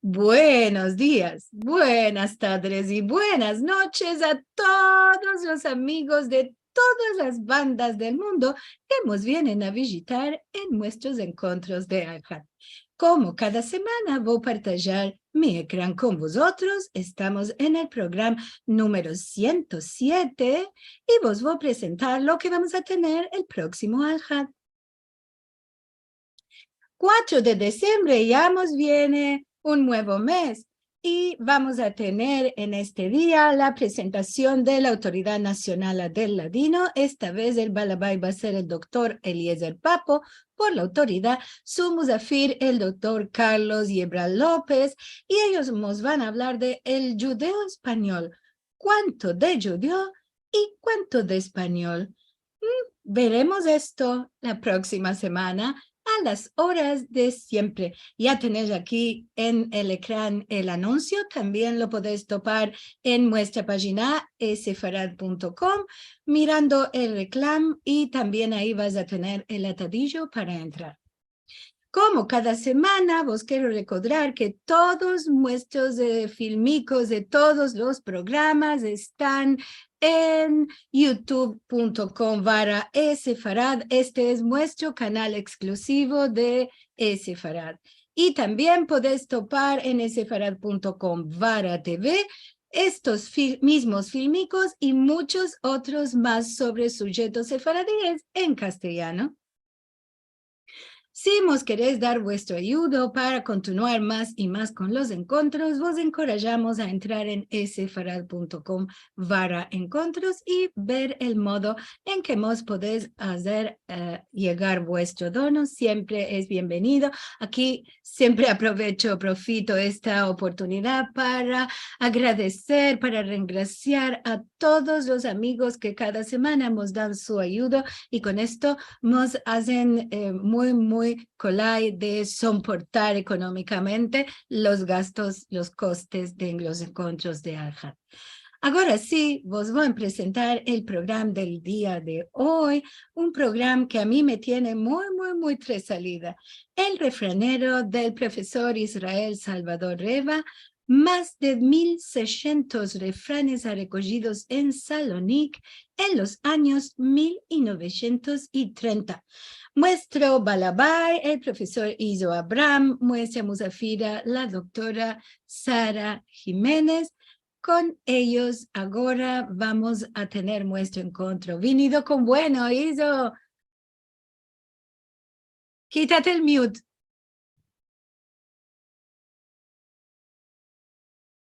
Buenos días, buenas tardes y buenas noches a todos los amigos de todas las bandas del mundo que nos vienen a visitar en nuestros encuentros de Alhat. Como cada semana voy a partillar mi ecrán con vosotros. Estamos en el programa número 107 y vos voy a presentar lo que vamos a tener el próximo Alhat. 4 de diciembre ya nos viene un nuevo mes y vamos a tener en este día la presentación de la Autoridad Nacional del Ladino. Esta vez el balabay va a ser el doctor Eliezer Papo, por la autoridad su musafir, el doctor Carlos Yebra López, y ellos nos van a hablar de el judeo español. ¿Cuánto de judeo y cuánto de español? Veremos esto la próxima semana a las horas de siempre. Ya tenéis aquí en el ecrán el anuncio, también lo podéis topar en nuestra página sefarad.com mirando el reclamo y también ahí vas a tener el atadillo para entrar. Como cada semana, vos quiero recordar que todos nuestros filmicos de todos los programas están en youtube.com/sefarad. Este es nuestro canal exclusivo de sefarad. Y también podés topar en sefarad.com/tv estos mismos filmicos y muchos otros más sobre sujetos sefaradíes en castellano. Si vos queréis dar vuestro ayuda para continuar más y más con los encuentros, vos encorajamos a entrar en sefarad.com/encuentros y ver el modo en que vos podéis hacer llegar vuestro dono. Siempre es bienvenido. Aquí siempre profito esta oportunidad para agradecer, para regraciar a todos los amigos que cada semana nos dan su ayuda y con esto nos hacen muy colay de soportar económicamente los gastos, los costes de los encuentros de Alhat. Ahora sí, vos voy a presentar el programa del día de hoy, un programa que a mí me tiene muy tresalida. El refranero del profesor Israel Salvador Reva, más de 1.600 refranes recogidos en Salonic en los años 1930. Nuestro balabay, el profesor Iso Abraham, nuestra musafira, la doctora Sara Jiménez. Con ellos ahora vamos a tener nuestro encuentro. Venido con bueno, Iso. Quítate el mute.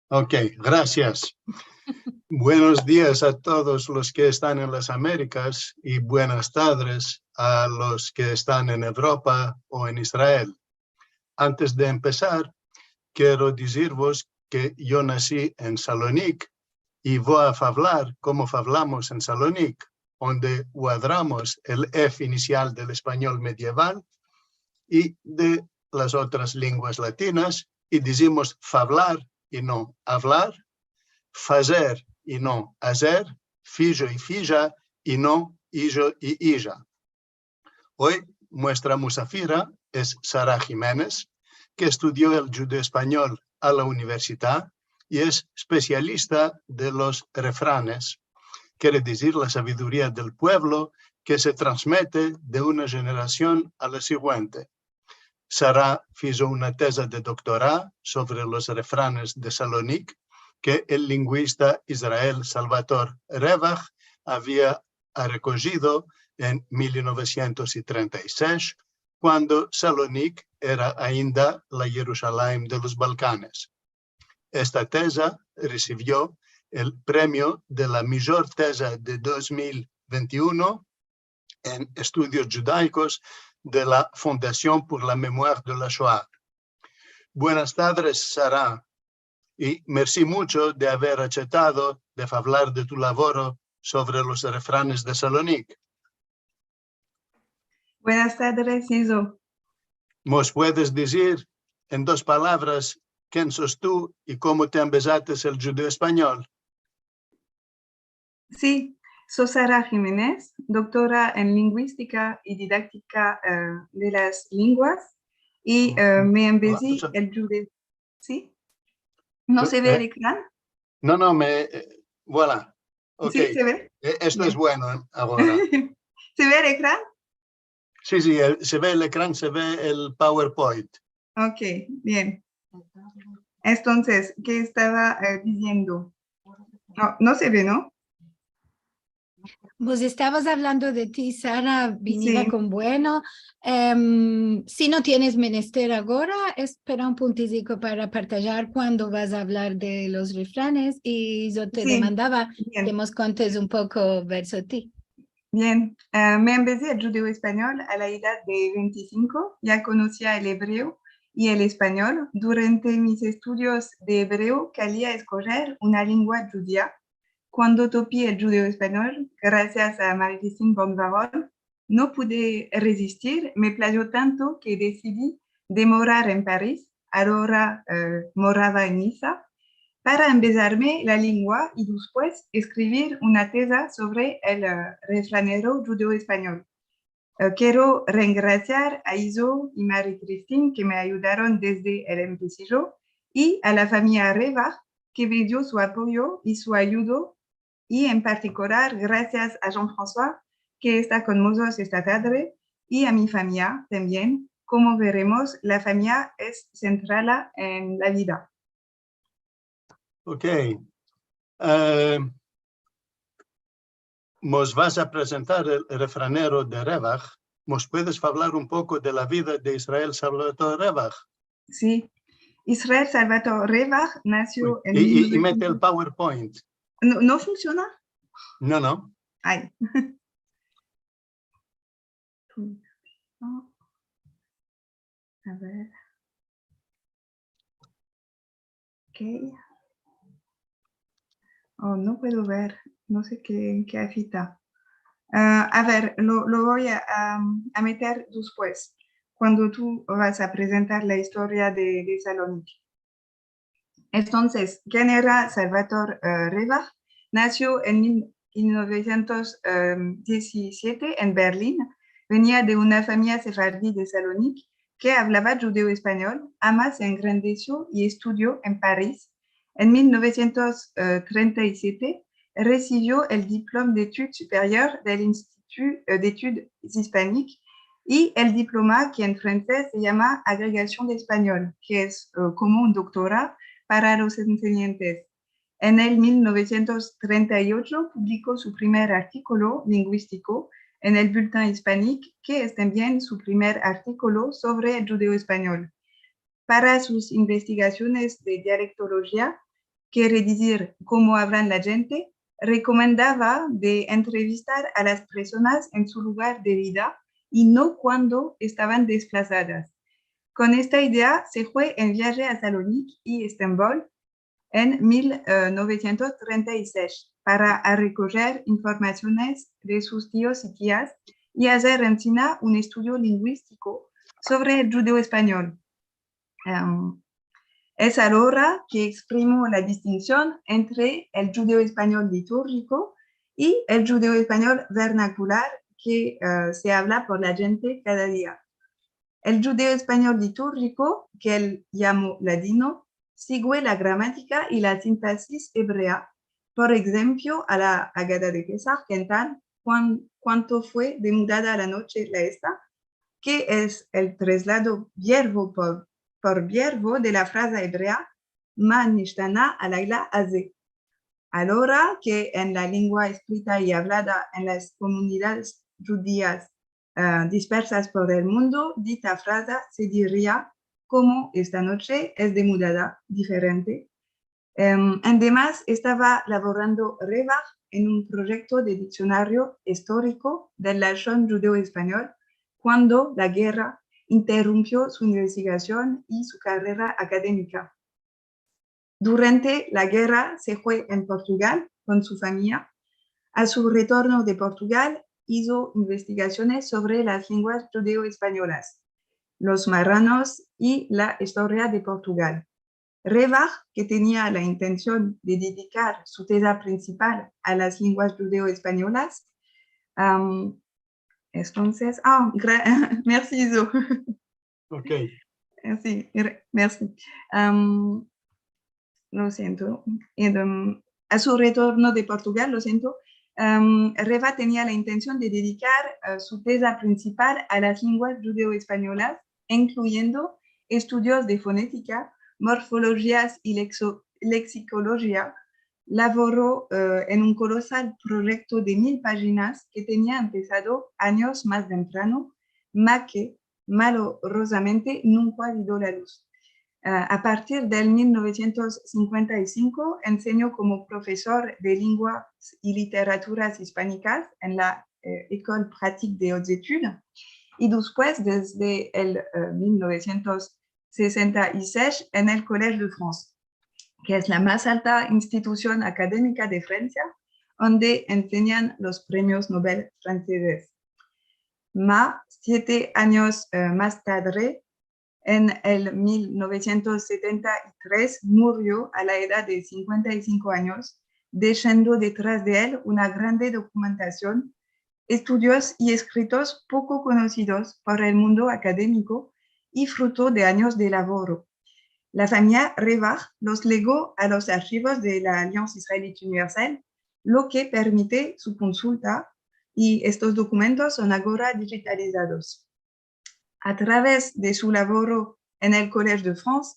Ok, gracias. Buenos días a todos los que están en las Américas y buenas tardes a los que están en Europa o en Israel. Antes de empezar, quiero deciros que yo nací en Salonic y voy a hablar como hablamos en Salonic, donde guardamos el F inicial del español medieval y de las otras lenguas latinas y decimos hablar y no hablar, fazer y no hacer, fillo y filla y no illo y illa. Hoy nuestra musafira es Sara Jiménez, que estudió el judeo español a la universidad y es especialista de los refranes, quiere decir la sabiduría del pueblo que se transmite de una generación a la siguiente. Sara hizo una tesis de doctorado sobre los refranes de Salonic que el lingüista Israel Salvador Reva había recogido en 1936, cuando Salonic era ainda la Jerusalén de los Balcanes. Esta tesis recibió el premio de la mejor tesis de 2021 en estudios judaicos de la Fundación por la Memoria de la Shoah. Buenas tardes, Sara, y merci mucho de haber aceptado de hablar de tu labor sobre los refranes de Salonic. Buenas tardes, Iso. ¿Nos puedes decir en 2 palabras quién sos tú y cómo te empezaste el judeo español? Sí, soy Sara Jiménez, doctora en lingüística y didáctica de las lenguas y me empecé el judeo. ¿Sí? ¿No se ve el Eh, ecrán? no, voilà. Ok. ¿Sí se ve? Esto es Bien. bueno ahora. ¿Se ve el ecrán? Sí, sí, se ve el ecrán, se ve el PowerPoint. Ok, bien. Entonces, ¿qué estaba diciendo? No, no se ve, ¿no? Vos estabas hablando de ti, Sara, vinida Sí, con bueno. Si no tienes menester ahora, espera un puntico para partillar cuando vas a hablar de los refranes y yo te sí, demandaba que bien, nos contes un poco verso ti. bien. Me empecé el judeo-español a la edad de 25. Ya conocía el hebreo y el español. Durante mis estudios de hebreo quería escoger una lengua judía. Cuando topé el judeo-español, gracias a Marie-Christine Bonvarol, no pude resistir. Me plagió tanto que decidí de morar en París. Ahora moraba en Niza para empezarme la lengua y después escribir una tesis sobre el refranero judeo-español. Quiero regraciar a Iso y Marie-Christine que me ayudaron desde el empecillo y a la familia Reva que me dio su apoyo y su ayuda y en particular gracias a Jean-François que está con nosotros esta tarde y a mi familia también. Como veremos, la familia es central en la vida. Ok. Nos vas a presentar el refranero de Rebach. ¿Nos puedes hablar un poco de la vida de Israel Salvador Rebach? Sí, Israel Salvatore Revach nació en Y mete el 1900. PowerPoint. ¿No, no funciona? No, no. Ay. A ver. Ok. Oh, no puedo ver. No sé qué agita. A ver, lo voy a meter después, cuando tú vas a presentar la historia de Salónica. Entonces, ¿quién era Salvatore Revach? Nació en 1917 en Berlín. Venía de una familia sefardí de Salónica que hablaba judeo-español. Ama se engrandeció y estudió en París. En 1937 recibió el diploma de études supérieures del Institut d'études hispániques y el diploma que en francés se llama Agregación de Español, que es como un doctorado para los enseñantes. En el 1938 publicó su primer artículo lingüístico en el Bulletin Hispanique, que es también su primer artículo sobre el judeo-español. Para sus investigaciones de dialectología, quiere decir cómo hablan la gente, recomendaba de entrevistar a las personas en su lugar de vida y no cuando estaban desplazadas. Con esta idea se fue en viaje a Salónica y Estambul en 1936 para recoger informaciones de sus tíos y tías y hacer en China un estudio lingüístico sobre el judeo español. Es ahora que exprimo la distinción entre el judeo español litúrgico y el judeo español vernacular que se habla por la gente cada día. El judeo español litúrgico, que él llamó ladino, sigue la gramática y la sintaxis hebrea. Por ejemplo, a la Haggadah de Pesach cantan cuánto fue de mudada la noche la esta, que es el traslado verbo por verbo de la frase hebrea Ma nishtana alayla haze. Ahora que en la lengua escrita y hablada en las comunidades judías dispersas por el mundo, dicha frase se diría como esta noche es de mudada diferente. Además, estaba laborando Revach en un proyecto de diccionario histórico del lashon judeo-español cuando la guerra interrumpió su investigación y su carrera académica. Durante la guerra se fue en Portugal con su familia. A su retorno de Portugal hizo investigaciones sobre las lenguas judeo-españolas, los marranos y la historia de Portugal. Revach, que tenía la intención de dedicar su tesis principal a las lenguas judeo-españolas, entonces, merci Iso. Ok. Sí, merci. Lo siento. A su retorno de Portugal, lo siento, Reva tenía la intención de dedicar su tesis principal a las lenguas judeo-españolas, incluyendo estudios de fonética, morfologías y lexicología. Laboró en un colosal proyecto de 1000 páginas que tenía empezado años más temprano, ma que malorosamente nunca vio la luz. A partir del 1955 enseñó como profesor de lenguas y literaturas hispánicas en la École Pratique des Hautes Études y después desde el 1966 en el Collège de France, que es la más alta institución académica de Francia, donde enseñan los premios Nobel franceses. 7 años más tarde, en el 1973, murió a la edad de 55 años, dejando detrás de él una grande documentación, estudios y escritos poco conocidos por el mundo académico y fruto de años de labor. La familia Reva los legó a los archivos de la Alianza Israelita Universal, lo que permite su consulta, y estos documentos son ahora digitalizados. A través de su labor en el Collège de France,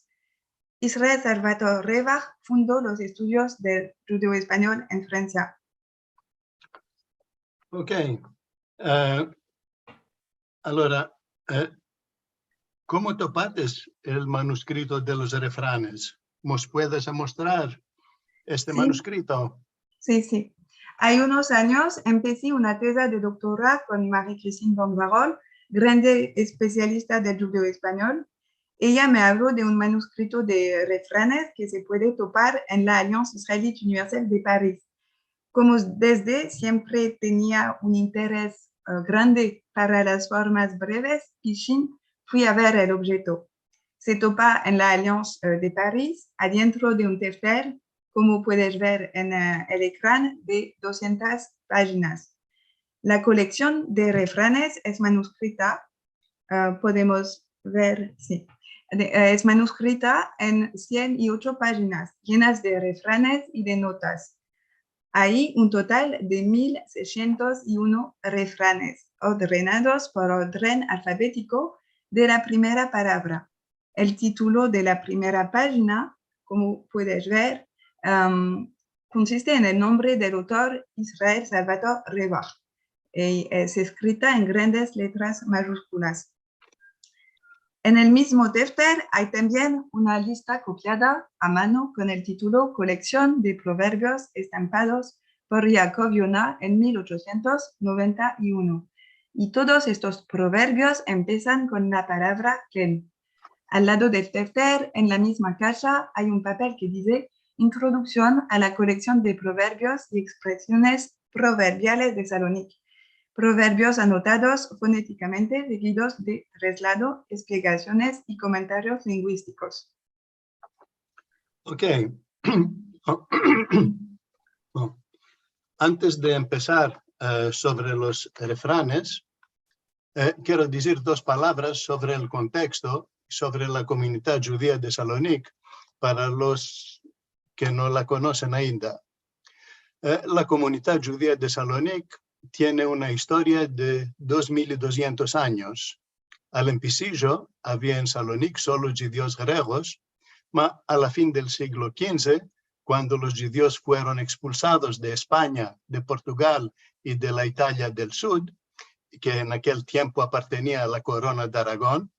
Israel Salvatore Reva fundó los estudios del judeo-español en Francia. Ok. Allora, ¿cómo topates el manuscrito de los refranes? ¿Nos puedes mostrar este manuscrito? Sí. Hay unos años empecé una tesis de doctorado con Marie-Christine von Barol, grande especialista del judeo español. Ella me habló de un manuscrito de refranes que se puede topar en la Alianza Israelita Universal de París. Como desde siempre tenía un interés grande para las formas breves, Pichin, fui a ver el objeto. Se topa en la Alianza de París, adentro de un tefter, como puedes ver en el ecran, de 200 páginas. La colección de refranes es manuscrita, podemos ver, sí, es manuscrita en 108 páginas, llenas de refranes y de notas. Hay un total de 1601 refranes, ordenados por orden alfabético de la primera palabra. El título de la primera página, como puedes ver, consiste en el nombre del autor Israel Salvatore Reva. Es escrita en grandes letras mayúsculas. En el mismo tefter hay también una lista copiada a mano con el título Colección de proverbios estampados por Jacob Yonah en 1891. Y todos estos proverbios empiezan con la palabra Ken. Al lado del tefter, en la misma caja, hay un papel que dice Introducción a la colección de proverbios y expresiones proverbiales de Salónica. Proverbios anotados fonéticamente seguidos de traslado, explicaciones y comentarios lingüísticos. Ok. Antes de empezar sobre los refranes, quiero decir 2 palabras sobre el contexto, sobre la comunidad judía de Salónica, para los que no la conocen ainda. La comunidad judía de Salónica tiene una historia de 2200 años. Al principio había en Salónica solo judíos griegos, pero a la fin del siglo XV, cuando los judíos fueron expulsados de España, de Portugal y de la Italia del Sur, que en aquel tiempo pertenecía a la corona de Aragón,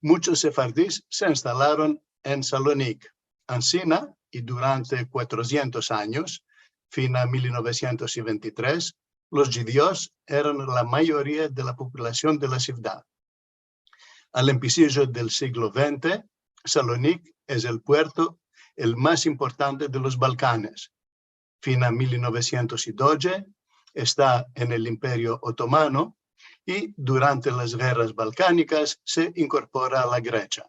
muchos sefardíes se instalaron en Salónica. Ansina, y durante 400 años, fin a 1923, los judíos eran la mayoría de la población de la ciudad. Al principio del siglo XX, Salónica es el puerto el más importante de los Balcanes. Fin a 1912, está en el Imperio Otomano y durante las guerras balcánicas se incorpora a la Grecia.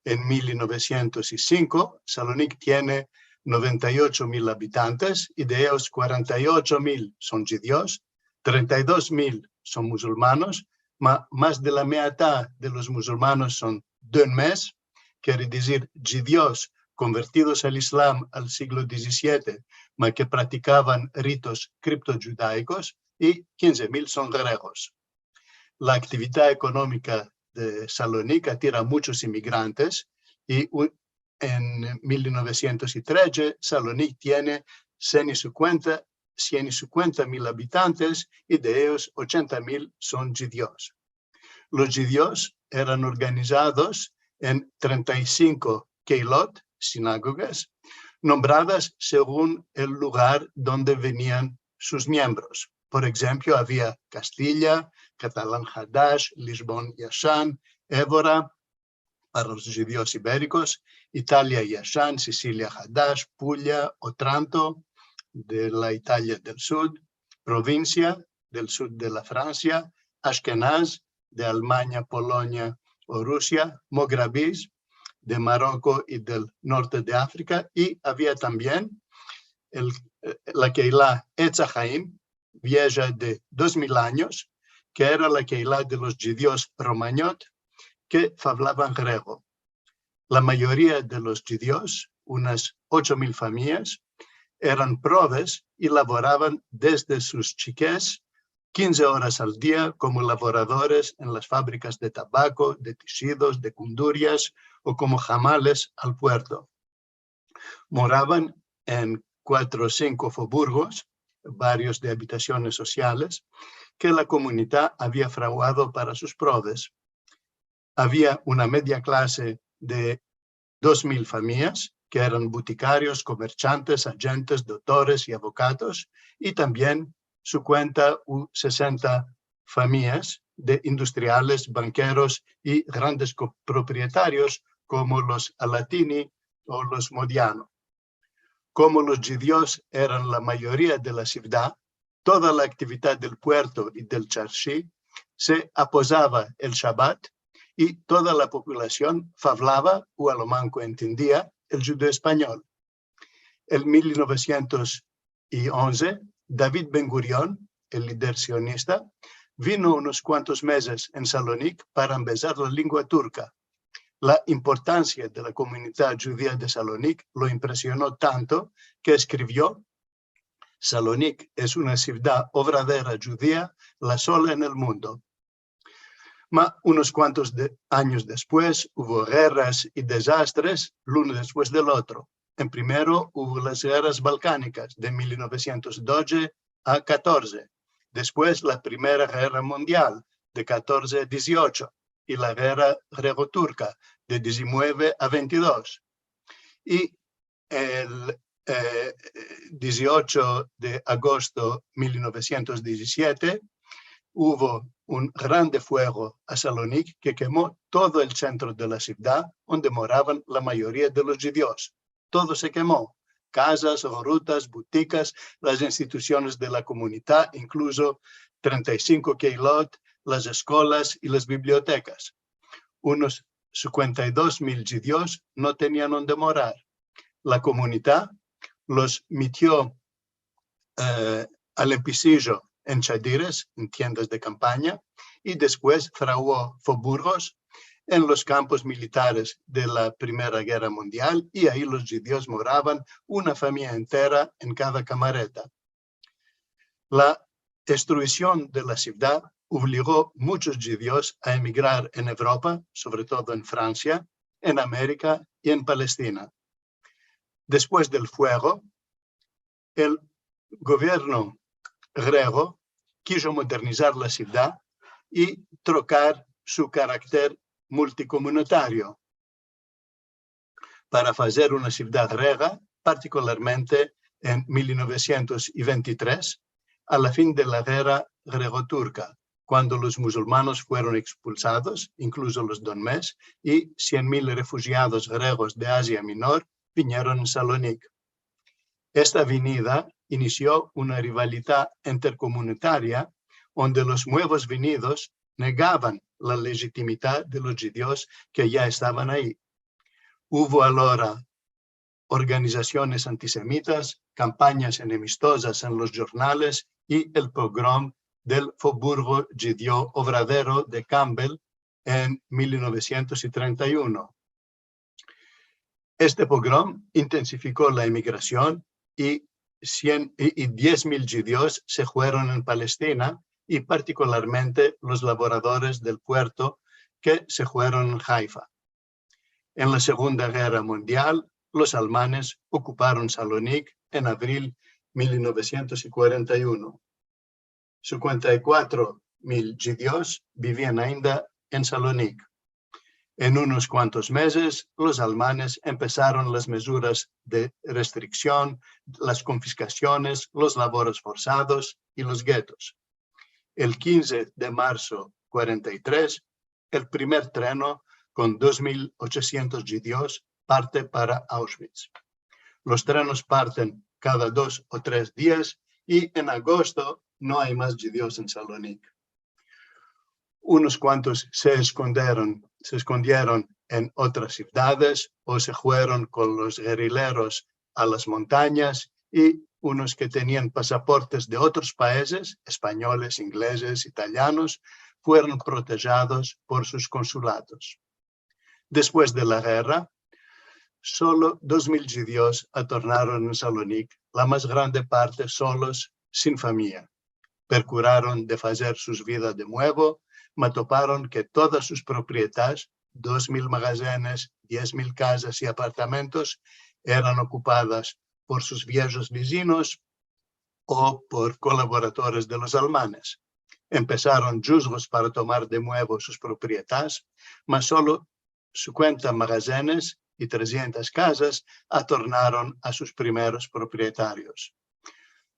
En 1905, Salónica tiene 98.000 habitantes y de ellos 48.000 son judíos, 32.000 son musulmanes, más de la mitad de los musulmanes son Donmes, quiere decir judíos convertidos al Islam al siglo XVII, mas que practicaban ritos criptojudaicos, y 15.000 son griegos. La actividad económica de Salónica atira a muchos inmigrantes y en 1913 Salónica tiene 150.000 habitantes y de ellos 80.000 son judíos. Los judíos eran organizados en 35 keilot, sinagogas, nombradas según el lugar donde venían sus miembros. Por ejemplo, había Castilla, Catalán Hadash, Lisbon Yashan, Évora, para los judíos ibéricos, Italia Yashan, Sicilia Hadash, Puglia, Otranto, de la Italia del Sur, Provincia del sur de la Francia, Ashkenaz, de Alemania, Polonia o Rusia, Moghrabís, de Marruecos y del norte de África, y había también la Keilah Etz Haim, vieja de 2000 años, que era la Keilah de los judíos romagnot que hablaban griego. La mayoría de los judíos, unas 8.000 familias, eran probes y laboraban desde sus chiques 15 horas al día como laboradores en las fábricas de tabaco, de tecidos, de cundurias o como jamales al puerto. Moraban en 4 o 5 faubourgos, barrios de habitaciones sociales, que la comunidad había fraguado para sus probes. Había una media clase de 2.000 familias, que eran boticarios, comerciantes, agentes, doctores y abogados, y también su cuenta 60 familias de industriales, banqueros y grandes propietarios como los Alatini o los Modiano. Como los judíos eran la mayoría de la ciudad, toda la actividad del puerto y del charshi se aposaba el Shabbat y toda la población hablaba o a lo manco entendía el judío español. En 1911, David Ben Gurion, el líder sionista, vino unos cuantos meses en Salónica para empezar la lengua turca. La importancia de la comunidad judía de Salónica lo impresionó tanto que escribió: Salónica es una ciudad obradera judía, la sola en el mundo. Unos cuantos años después hubo guerras y desastres, l'uno después del otro. En primero hubo las guerras balcánicas de 1912 a 14. Después la Primera Guerra Mundial de 14 a 18 y la Guerra Grego-Turca de 19 a 22. Y el 18 de agosto de 1917 hubo un grande fuego a Salónica que quemó todo el centro de la ciudad donde moraban la mayoría de los judíos. Todo se quemó, casas, rutas, boutiques, las instituciones de la comunidad, incluso 35 keilot, las escuelas y las bibliotecas. Unos 52.000 judíos no tenían donde morar. La comunidad los metió al empisillo en chadires, en tiendas de campaña, y después fraguó faubourgos en los campos militares de la Primera Guerra Mundial, y ahí los judíos moraban una familia entera en cada camareta. La destrucción de la ciudad obligó a muchos judíos a emigrar en Europa, sobre todo en Francia, en América y en Palestina. Después del fuego, el gobierno griego quiso modernizar la ciudad y trocar su carácter multicomunitario para hacer una ciudad griega, particularmente en 1923, a la fin de la guerra grego-turca, cuando los musulmanes fueron expulsados, incluso los donmes, y 100.000 refugiados griegos de Asia Menor vinieron a Salónica. Esta venida inició una rivalidad intercomunitaria donde los nuevos venidos negaban la legitimidad de los judíos que ya estaban ahí. Hubo ahora organizaciones antisemitas, campañas enemistosas en los jornales y el pogrom del Faubourg judío obradero de Campbell en 1931. Este pogrom intensificó la inmigración y 10.000 judíos se fueron en Palestina, y particularmente los laboradores del puerto que se fueron en Haifa. En la Segunda Guerra Mundial, los alemanes ocuparon Salónica en abril 1941. 54.000 judíos vivían ainda en Salónica. En unos cuantos meses, los alemanes empezaron las medidas de restricción, las confiscaciones, los labores forzados y los guetos. El 15 de marzo de 43, el primer tren con 2.800 judíos parte para Auschwitz. Los trenes parten cada 2 o 3 días y en agosto no hay más judíos en Salónica. Unos cuantos se escondieron en otras ciudades o se fueron con los guerrilleros a las montañas, y unos que tenían pasaportes de otros países, españoles, ingleses, italianos, fueron protegidos por sus consulados. Después de la guerra, solo 2.000 judíos tornaron en Salónica, la más grande parte solos, sin familia. Procuraron de hacer sus vidas de nuevo, mas toparon que todas sus propiedades, 2.000 magazenes, 10.000 casas y apartamentos, eran ocupadas por sus viejos vecinos o por colaboradores de los alemanes. Empezaron juzgos para tomar de nuevo sus propiedades, mas solo 50 magazenes y 300 casas tornaron a sus primeros propietarios.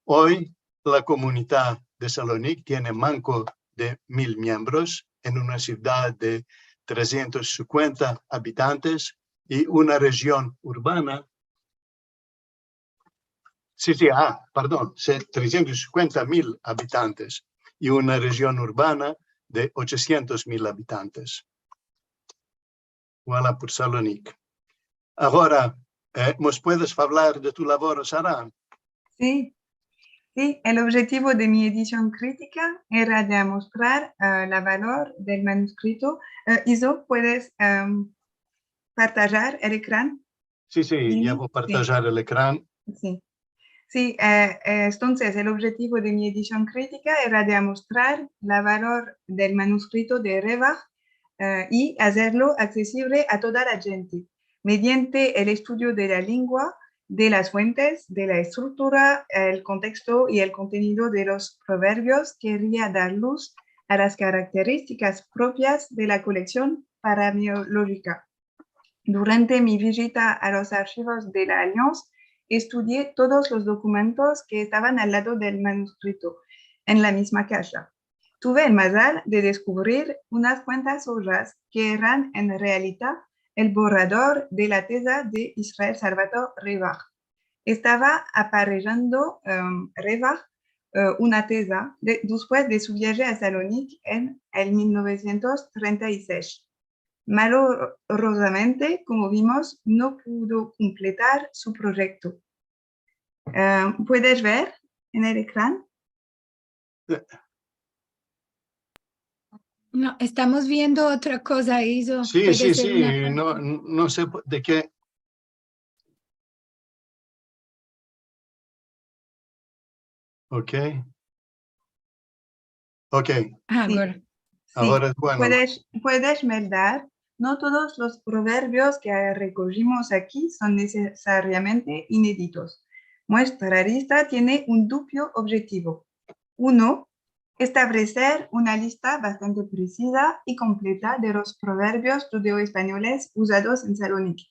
Hoy, la comunidad de Salónica tiene manco de 1.000 miembros en una ciudad de 350 habitantes y una región urbana. 350.000 habitantes y una región urbana de 800.000 habitantes. Voilà por Salónica. Ahora, ¿nos puedes hablar de tu labor, Sara? Sí. Sí, el objetivo de mi edición crítica era demostrar el valor del manuscrito. Iso, ¿puedes partajar el ecrán? Sí, ya voy a partajar el ecrán. Sí, sí, entonces el objetivo de mi edición crítica era demostrar el valor del manuscrito de Revach y hacerlo accesible a toda la gente, mediante el estudio de la lengua, de las fuentes, de la estructura, el contexto y el contenido de los proverbios. Quería dar luz a las características propias de la colección paramiológica. Durante mi visita a los archivos de la Alliance, estudié todos los documentos que estaban al lado del manuscrito, en la misma caja. Tuve el mazal de descubrir unas cuantas hojas que eran en realidad el borrador de la tesa de Israel Salvatore Revach. Estaba aparejando Revach una tesa después de su viaje a Salónica en el 1936. Malorosamente, como vimos, no pudo completar su proyecto. ¿Puedes ver en el ecrán? No, estamos viendo otra cosa, Iso. Sí, no sé de qué. Ok. Ahora. Sí. Ahora es bueno. Puedes meldar, no todos los proverbios que recogimos aquí son necesariamente inéditos. Nuestra lista tiene un duplo objetivo. 1. Establecer una lista bastante precisa y completa de los proverbios judeo-españoles usados en Salónica.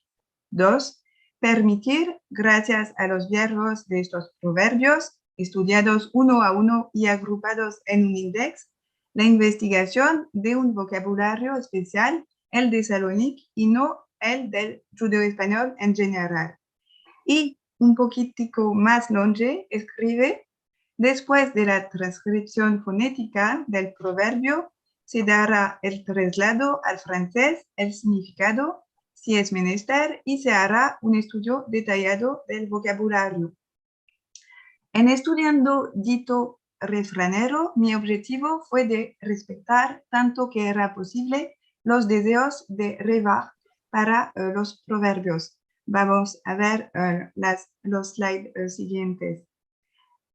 2. Permitir, gracias a los verbos de estos proverbios, estudiados uno a uno y agrupados en un index, la investigación de un vocabulario especial, el de Salónica, y no el del judeo-español en general. Y un poquitico más longe escribe: después de la transcripción fonética del proverbio, se dará el traslado al francés, el significado, si es menester, y se hará un estudio detallado del vocabulario. En estudiando dito refranero, mi objetivo fue de respetar tanto que era posible los deseos de Reva para los proverbios. Vamos a ver los slides siguientes.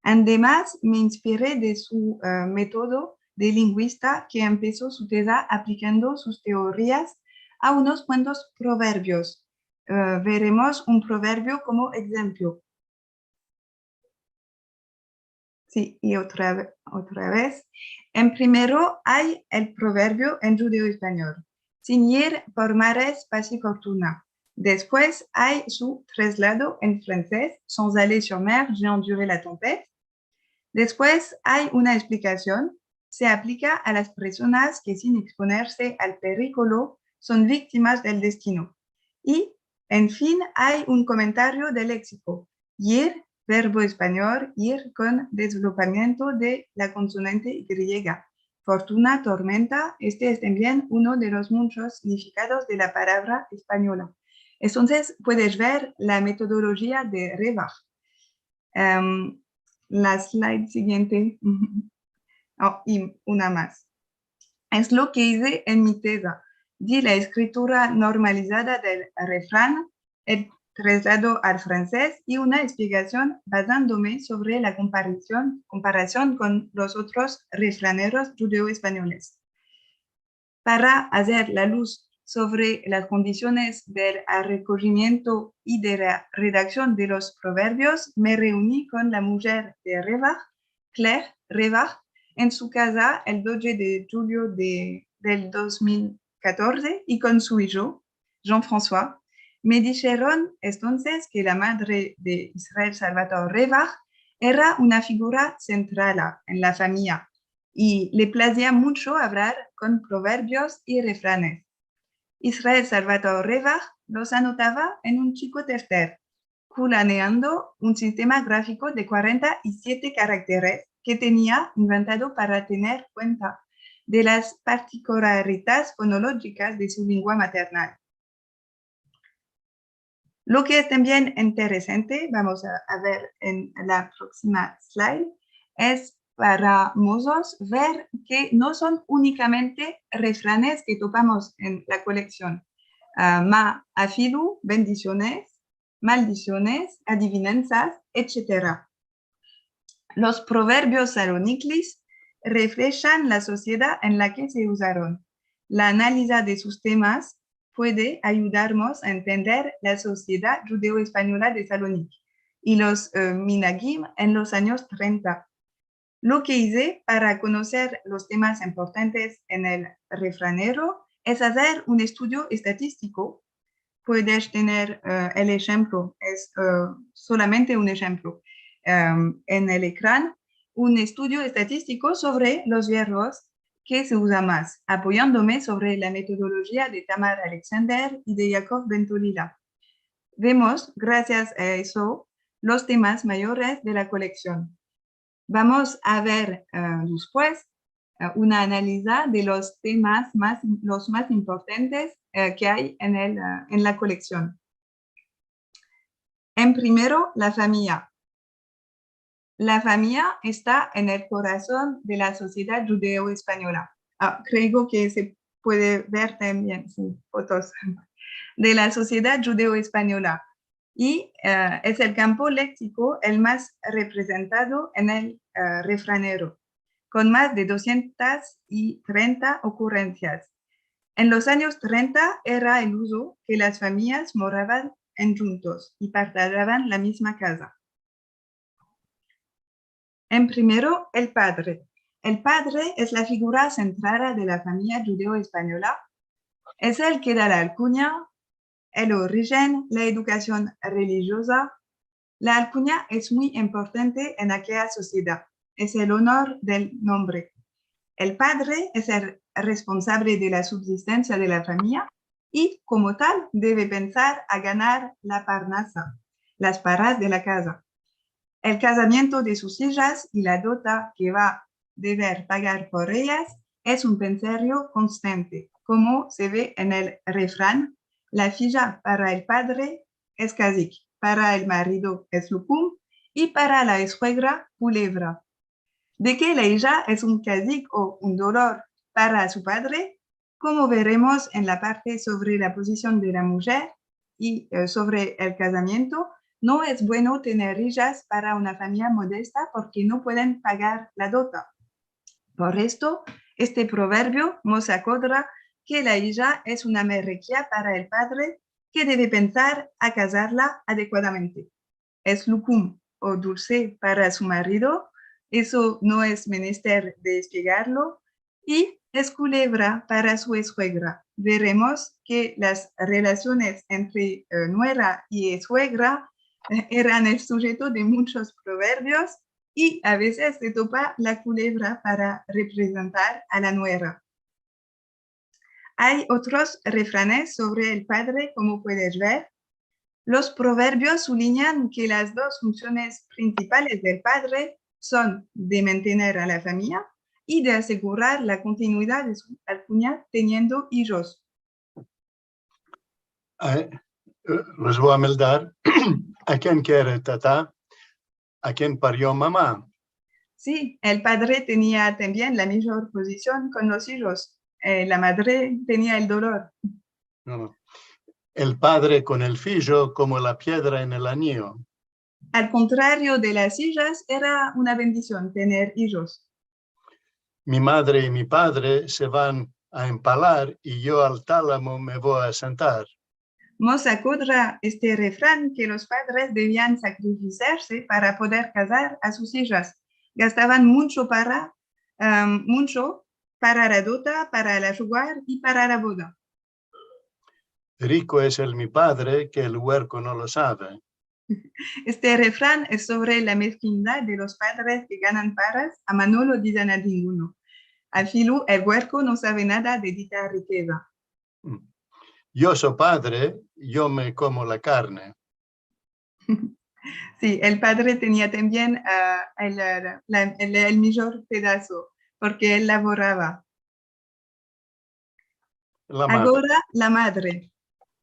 Además, me inspiré de su método de lingüista que empezó su tesis aplicando sus teorías a unos cuantos proverbios. Veremos un proverbio como ejemplo. Sí, y otra vez. En primero hay el proverbio en judeo-español. Sin ir por mares, paz y fortuna. Después hay su traslado en francés. Sans aller sur mer, j'ai enduré la tempête. Después hay una explicación. Se aplica a las personas que sin exponerse al peligro son víctimas del destino. Y, en fin, hay un comentario del léxico. Ir, verbo español, ir con desdoblamiento de la consonante Y. Fortuna, tormenta, este es también uno de los muchos significados de la palabra española. Entonces, puedes ver la metodología de Reva. La slide siguiente. Oh, y una más. Es lo que hice en mi tesis. Di la escritura normalizada del refrán, el traslado al francés y una explicación basándome sobre la comparación con los otros refraneros judeo-españoles. Para hacer la luz sobre las condiciones del recogimiento y de la redacción de los proverbios, me reuní con la mujer de Reva, Claire Reva, en su casa el 12 de julio del 2014 y con su hijo, Jean-François. Me dijeron entonces que la madre de Israel Salvador Reva era una figura central en la familia y le placía mucho hablar con proverbios y refranes. Israel Salvador Reva los anotaba en un chico tercer, curaneando un sistema gráfico de 47 caracteres que tenía inventado para tener cuenta de las particularidades fonológicas de su lengua maternal. Lo que es también interesante, vamos a ver en la próxima slide, es para mozos ver que no son únicamente refranes que topamos en la colección. Ma, afilu, bendiciones, maldiciones, adivinanzas, etc. Los proverbios saloniclis reflejan la sociedad en la que se usaron. La análisis de sus temas puede ayudarnos a entender la sociedad judeo-española de Salónica y los minagim en los años 30. Lo que hice para conocer los temas importantes en el refranero es hacer un estudio estadístico. Puedes tener el ejemplo, es solamente un ejemplo en el ecran, un estudio estadístico sobre los verbos que se usa más, apoyándome sobre la metodología de Tamar Alexander y de Jacob Ventolila. Vemos, gracias a eso, los temas mayores de la colección. Vamos a ver después una análisis de los temas los más importantes que hay en la colección. En primero, la familia. La familia está en el corazón de la sociedad judeo-española. Creo que se puede ver también fotos de la sociedad judeo-española. Y es el campo léxico el más representado en el refranero, con más de 230 ocurrencias. En los años 30 era el uso que las familias moraban juntos y partallaban la misma casa. En primero, el padre. El padre es la figura central de la familia judeo-española. Es el que da la alcuña, el origen, la educación religiosa. La alcuña es muy importante en aquella sociedad. Es el honor del nombre. El padre es el responsable de la subsistencia de la familia y, como tal, debe pensar a ganar la parnasa, las paras de la casa. El casamiento de sus hijas y la dota que va a deber pagar por ellas es un pensario constante, como se ve en el refrán. La filla para el padre es cacique, para el marido es lucum y para la suegra culebra. De que la hija es un cacique o un dolor para su padre, Como veremos en la parte sobre la posición de la mujer y sobre el casamiento, no es bueno tener hijas para una familia modesta porque no pueden pagar la dota. Por esto, este proverbio nos acuerda que la hija es una merrequía para el padre que debe pensar a casarla adecuadamente. Es lucum o dulce para su marido, eso no es menester de explicarlo, y es culebra para su suegra. Veremos que las relaciones entre nuera y suegra eran el sujeto de muchos proverbios y a veces se topa la culebra para representar a la nuera. Hay otros refranes sobre el padre, como puedes ver. Los proverbios sublinean que las dos funciones principales del padre son de mantener a la familia y de asegurar la continuidad de su alcunia teniendo hijos. Les voy a meldar a quien quiere tata, a quien parió mamá. Sí, el padre tenía también la mejor posición con los hijos. La madre tenía el dolor. No. El padre con el figlio como la piedra en el anillo. Al contrario de las hijas, era una bendición tener hijos. Mi madre y mi padre se van a empalar y yo al tálamo me voy a sentar. Nos acuerda este refrán que los padres debían sacrificarse para poder casar a sus hijas. Gastaban mucho para la dota, para la jugar y para la boda. Rico es el mi padre que el huerco no lo sabe. Este refrán es sobre la mezquindad de los padres que ganan paras, a mano lo dicen a ninguno. Al filo, el huerco no sabe nada de dicha riqueza. Yo soy padre, yo me como la carne. Sí, el padre tenía también el mejor pedazo, porque él laboraba. La madre. Ahora, la madre.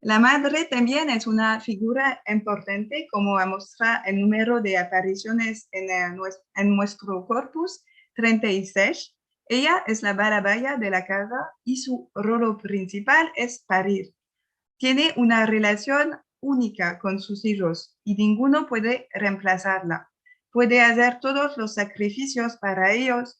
La madre también es una figura importante, como muestra el número de apariciones en nuestro corpus, 36. Ella es la barabaya de la casa y su rol principal es parir. Tiene una relación única con sus hijos y ninguno puede reemplazarla. Puede hacer todos los sacrificios para ellos.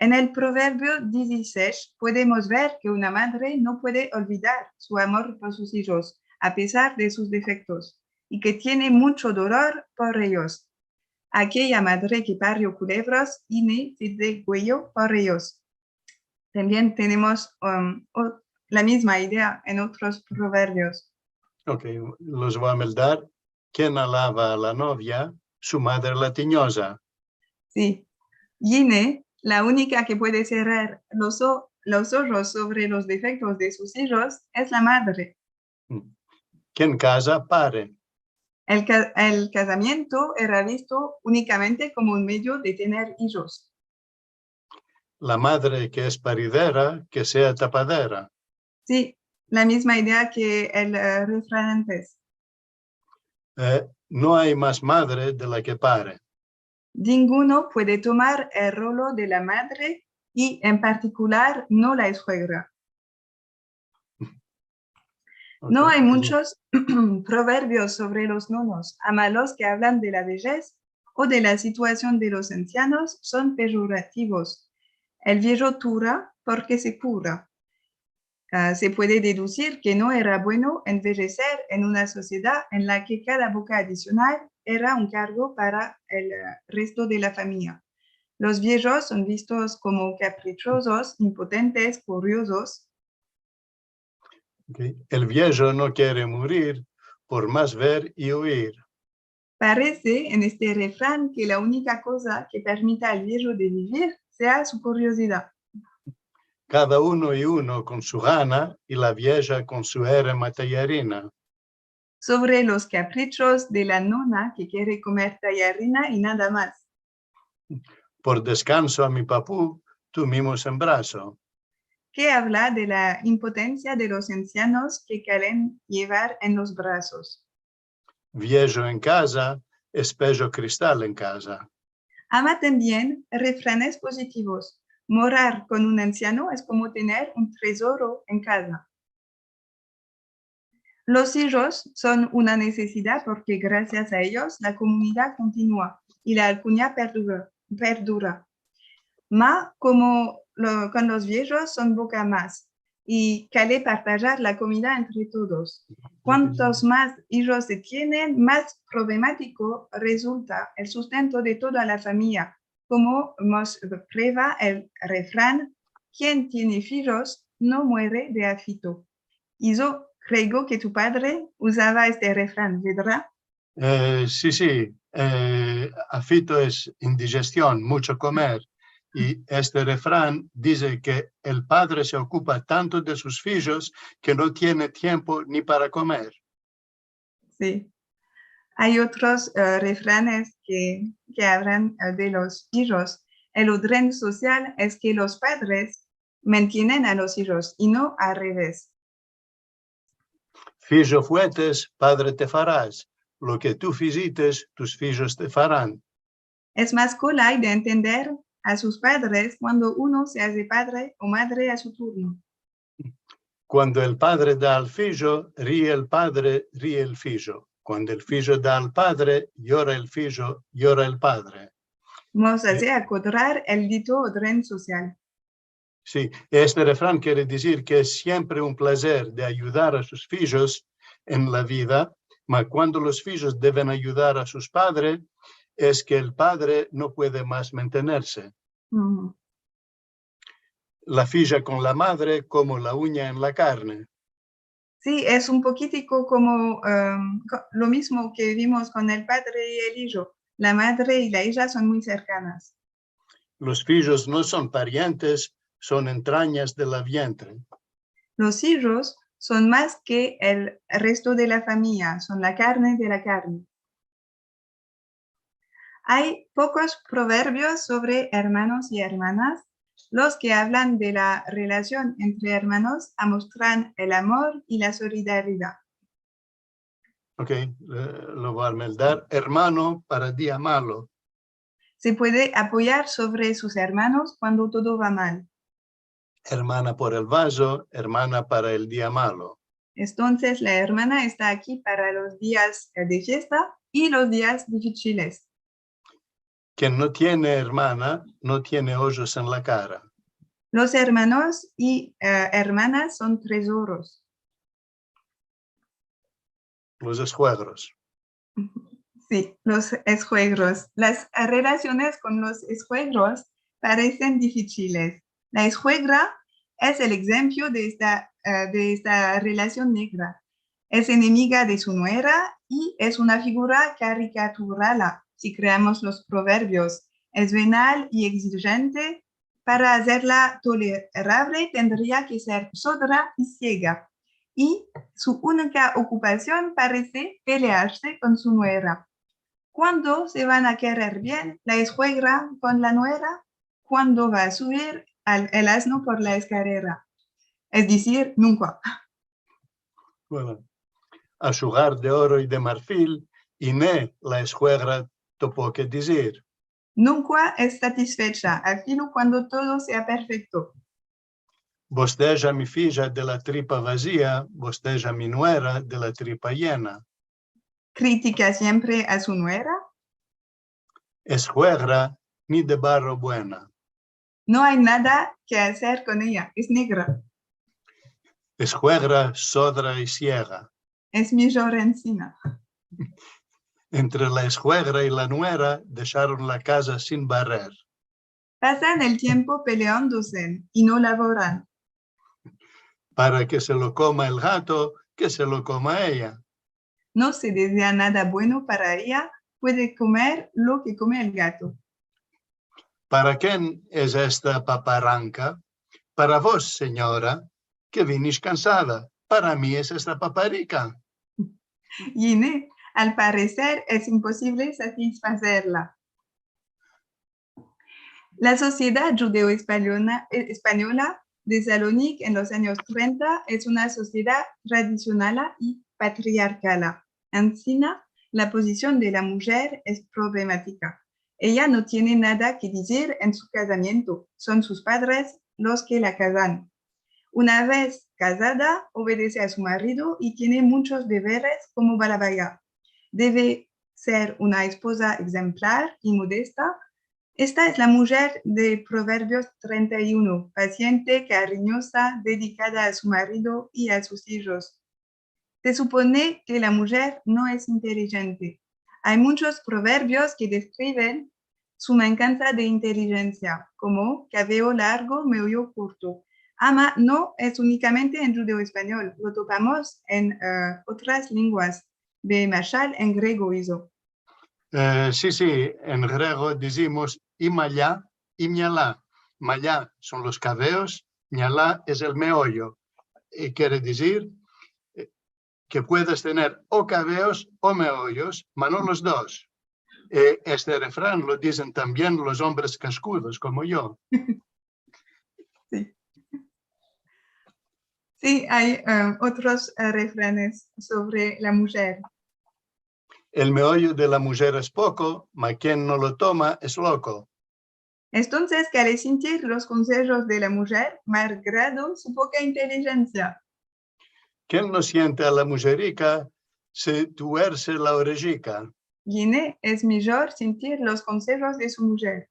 En el proverbio 16 podemos ver que una madre no puede olvidar su amor por sus hijos, a pesar de sus defectos, y que tiene mucho dolor por ellos. Aquella madre que parió culebras y me de cuello por ellos. También tenemos la misma idea en otros proverbios. Ok, los voy a meldar. Quien alaba a la novia, su madre la tiñosa. Sí, Gine, la única que puede cerrar los ojos sobre los defectos de sus hijos, es la madre. Quien casa, pare. El casamiento era visto únicamente como un medio de tener hijos. La madre que es paridera, que sea tapadera. Sí, la misma idea que el refrán antes. No hay más madre de la que pare. Ninguno puede tomar el rol de la madre y en particular no la suegra. Okay. No hay muchos proverbios sobre los nonos, amalos que hablan de la vejez o de la situación de los ancianos son peyorativos. El viejo dura porque se cura. Se puede deducir que no era bueno envejecer en una sociedad en la que cada boca adicional era un cargo para el resto de la familia. Los viejos son vistos como caprichosos, impotentes, curiosos. Okay. El viejo no quiere morir por más ver y oír. Parece en este refrán que la única cosa que permita al viejo de vivir sea su curiosidad. Cada uno y uno con su gana y la vieja con su erema tallarina. Sobre los caprichos de la nona que quiere comer tallarina y nada más. Por descanso a mi papú, tuvimos en brazo. Que habla de la impotencia de los ancianos que quieren llevar en los brazos. Viejo en casa, espejo cristal en casa. Ama también refranes positivos, Morar con un anciano es como tener un tesoro en casa. Los hijos son una necesidad porque gracias a ellos la comunidad continúa y la alcurnia perdura. Ma, como con los viejos son boca más y quiere partajar la comida entre todos. Cuantos más hijos se tienen, más problemático resulta el sustento de toda la familia, como nos prueba el refrán: quien tiene hijos no muere de afito. Y yo creo que tu padre usaba este refrán, ¿verdad? Sí. Afito es indigestión, mucho comer. Y este refrán dice que el padre se ocupa tanto de sus hijos que no tiene tiempo ni para comer. Sí. Hay otros refranes que hablan de los hijos. El orden social es que los padres mantienen a los hijos y no al revés. Fijo fuetes, padre te farás. Lo que tú visites, tus hijos te farán. Es más colay de entender a sus padres cuando uno se hace padre o madre a su turno. Cuando el padre da al figlio, ríe el padre, ríe el figlio. Cuando el figlio da al padre, llora el figlio, llora el padre. Nos hace acordar el dito orden social. Sí, este refrán quiere decir que es siempre un placer de ayudar a sus hijos en la vida, pero cuando los hijos deben ayudar a sus padres, es que el padre no puede más mantenerse. La filla con la madre como la uña en la carne. Sí, es un poquitico como lo mismo que vimos con el padre y el hijo. La madre y la hija son muy cercanas. Los hijos no son parientes, son entrañas de la vientre. Los hijos son más que el resto de la familia, son la carne de la carne. Hay pocos proverbios sobre hermanos y hermanas. Los que hablan de la relación entre hermanos muestran el amor y la solidaridad. Ok, lo voy a almendar. Hermano para día malo. Se puede apoyar sobre sus hermanos cuando todo va mal. Hermana por el vaso, hermana para el día malo. Entonces la hermana está aquí para los días de fiesta y los días difíciles. Quien no tiene hermana, no tiene hoyos en la cara. Los hermanos y hermanas son tesoros. Los escuadros. Sí, los escuegros. Las relaciones con los escuegros parecen difíciles. La escuegra es el ejemplo de esta relación negra. Es enemiga de su nuera y es una figura caricatural. Si creamos los proverbios, es venal y exigente. Para hacerla tolerable tendría que ser sorda y ciega. Y su única ocupación parece pelearse con su nuera. ¿Cuándo se van a querer bien la escuegra con la nuera? ¿Cuándo va a subir el asno por la escalera? Es decir, nunca. Bueno, a su hogar de oro y de marfil, y ne la escuegra topo que decir. Nunca es satisfecha, al filo cuando todo sea perfecto. Bosteja mi filla de la tripa vacía, bosteja mi nuera de la tripa llena. Critica siempre a su nuera. Escuegra ni de barro buena. No hay nada que hacer con ella, es negra. Escuegra, sodra y ciega. Es mi llorencina. Entre la escuegra y la nuera dejaron la casa sin barrer. Pasan el tiempo peleándose y no laboran. Para que se lo coma el gato, que se lo coma ella. No se desea nada bueno para ella, puede comer lo que come el gato. ¿Para quién es esta paparanca? Para vos, señora, que vinís cansada. Para mí es esta paparica. Gine, al parecer es imposible satisfacerla. La sociedad judeo-española de Salónica en los años 30 es una sociedad tradicional y patriarcal. Encima, la posición de la mujer es problemática. Ella no tiene nada que decir en su casamiento. Son sus padres los que la casan. Una vez casada, obedece a su marido y tiene muchos deberes como Balabaya. Debe ser una esposa exemplar y modesta. Esta es la mujer de Proverbios 31, paciente, cariñosa, dedicada a su marido y a sus hijos. Se supone que la mujer no es inteligente. Hay muchos proverbios que describen su mancanza de inteligencia, como cabello largo, meollo corto. Ama no es únicamente en judeo-español, lo topamos en otras lenguas, de Mashal en griego hizo. Sí, en griego decimos y mallá y ñalá. Mallá son los cabellos, ñalá es el meollo. Y quiere decir que puedes tener o cabellos o meollos, pero no los dos. Este refrán lo dicen también los hombres cascudos, como yo. Sí. Sí, hay otros refranes sobre la mujer. El meollo de la mujer es poco, mas quien no lo toma es loco. Entonces, quiere sentir los consejos de la mujer, malgrado su poca inteligencia. Quien no siente a la mujerica, se tuerce la orejica. Guiné es mejor sentir los consejos de su mujer.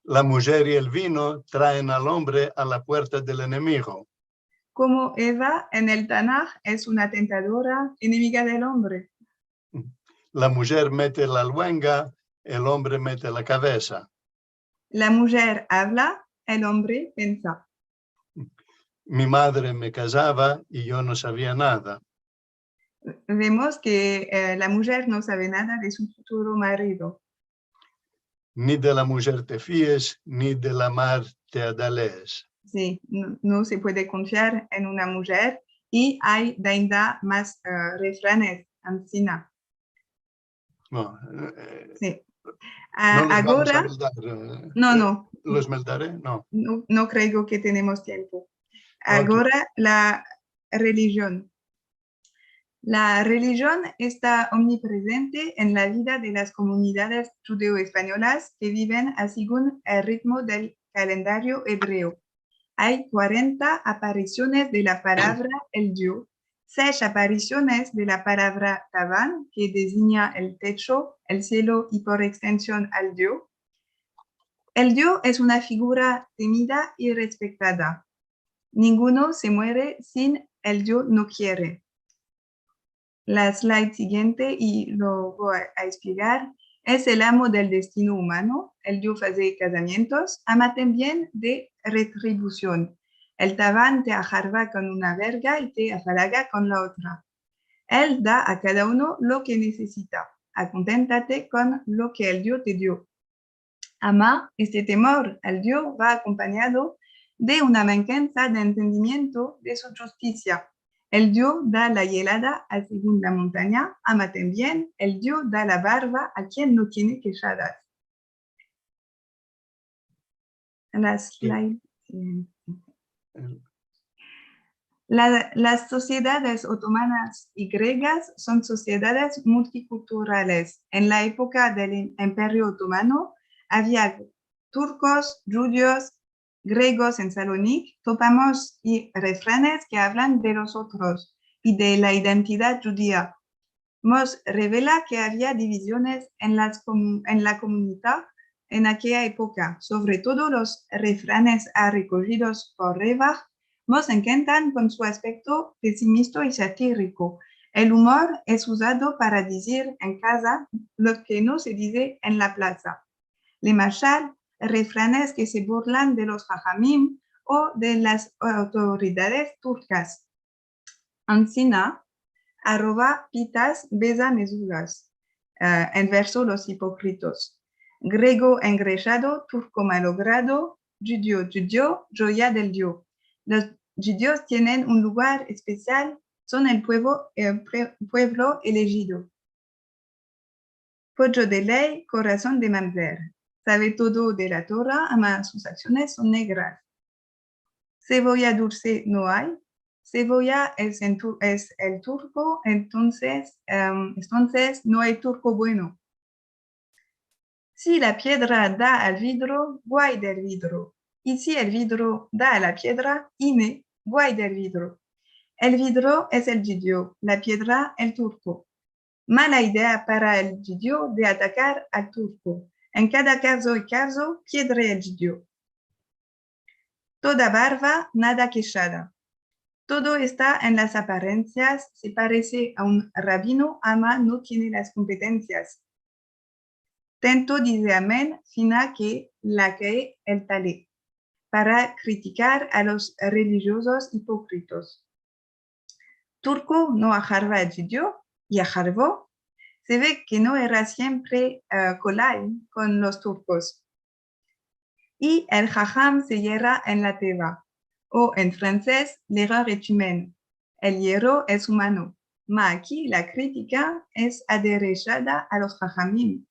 La mujer y el vino traen al hombre a la puerta del enemigo. Como Eva en el Tanaj es una tentadora enemiga del hombre. La mujer mete la luenga, el hombre mete la cabeza. La mujer habla, el hombre piensa. Mi madre me casaba y yo no sabía nada. Vemos que la mujer no sabe nada de su futuro marido. Ni de la mujer te fíes, ni de la mar te adales. Sí, no se puede confiar en una mujer y hay ainda más refranes encima. No, Sí. no los vamos a Ahora, meldar. no, ¿Los meldaré? No. no creo que tenemos tiempo. Okay. Ahora, la religión. La religión está omnipresente en la vida de las comunidades judeo-españolas que viven según el ritmo del calendario hebreo. Hay 40 apariciones de la palabra el Dios, 6 apariciones de la palabra Taban, que designa el techo, el cielo y por extensión al Dios. El Dios es una figura temida y respetada. Ninguno se muere sin el Dios no quiere. La slide siguiente, y lo voy a explicar, es el amo del destino humano. El Dios hace casamientos, ama también de retribución. El tabán te ajarba con una verga y te afalaga con la otra. Él da a cada uno lo que necesita. Aconténtate con lo que el Dios te dio. Ama, este temor al Dios va acompañado de una mancanza de entendimiento de su justicia. El Dios da la hielada a según la montaña, ama también. El Dios da la barba a quien no tiene quejadas. Las sociedades otomanas y griegas son sociedades multiculturales. En la época del Imperio Otomano había turcos, judíos, griegos en Salónica. Topamos y refranes que hablan de los otros y de la identidad judía. Nos revela que había divisiones en la comunidad en aquella época, sobre todo los refranes recogidos por Revach. Nos encantan con su aspecto pesimista y satírico. El humor es usado para decir en casa lo que no se dice en la plaza. Le mashal, refranes que se burlan de los hajamim o de las autoridades turcas. Ancina, arroba pitas besa mesuras. En verso los hipócritos. Griego engrechado, turco malogrado, judío, joya del Dios. Los judíos tienen un lugar especial, son el pueblo elegido. Pollo de ley, corazón de mamzer. Sabe todo de la Torah, ama sus acciones son negras. Cebolla dulce no hay. Cebolla es el turco, entonces no hay turco bueno. Si la piedra da al vidro, guay del vidro. Y si el vidro da a la piedra, ine, guay del vidro. El vidro es el judío, la piedra el turco. Mala idea para el judío de atacar al turco. En cada caso y caso, piedre el judío. Toda barba, nada queixada. Todo está en las apariencias, se parece a un rabino, ama no tiene las competencias. Tento dice amén, fina que la que el talé, para criticar a los religiosos hipócritas. Turco no ajarba el judío y ajarbó. Se ve que no era siempre colai con los turcos. Y el jajam se hierra en la teba, o en francés, l'erreur est humaine. El hierro es humano. Ma aquí la crítica es aderechada a los jajamim.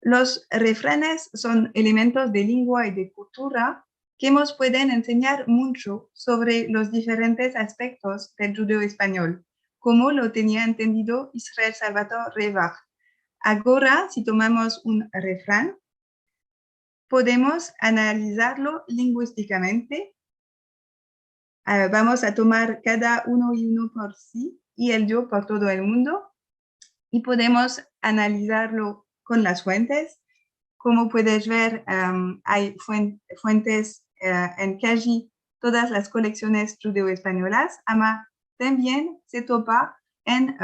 Los refranes son elementos de lengua y de cultura que nos pueden enseñar mucho sobre los diferentes aspectos del judeo español, como lo tenía entendido Israel Salvatore Revach. Ahora, si tomamos un refrán, podemos analizarlo lingüísticamente. Vamos a tomar cada uno y uno por sí y el yo por todo el mundo y podemos analizarlo con las fuentes. Como puedes ver, hay fuentes en casi todas las colecciones judeo-españolas, ama también se topa en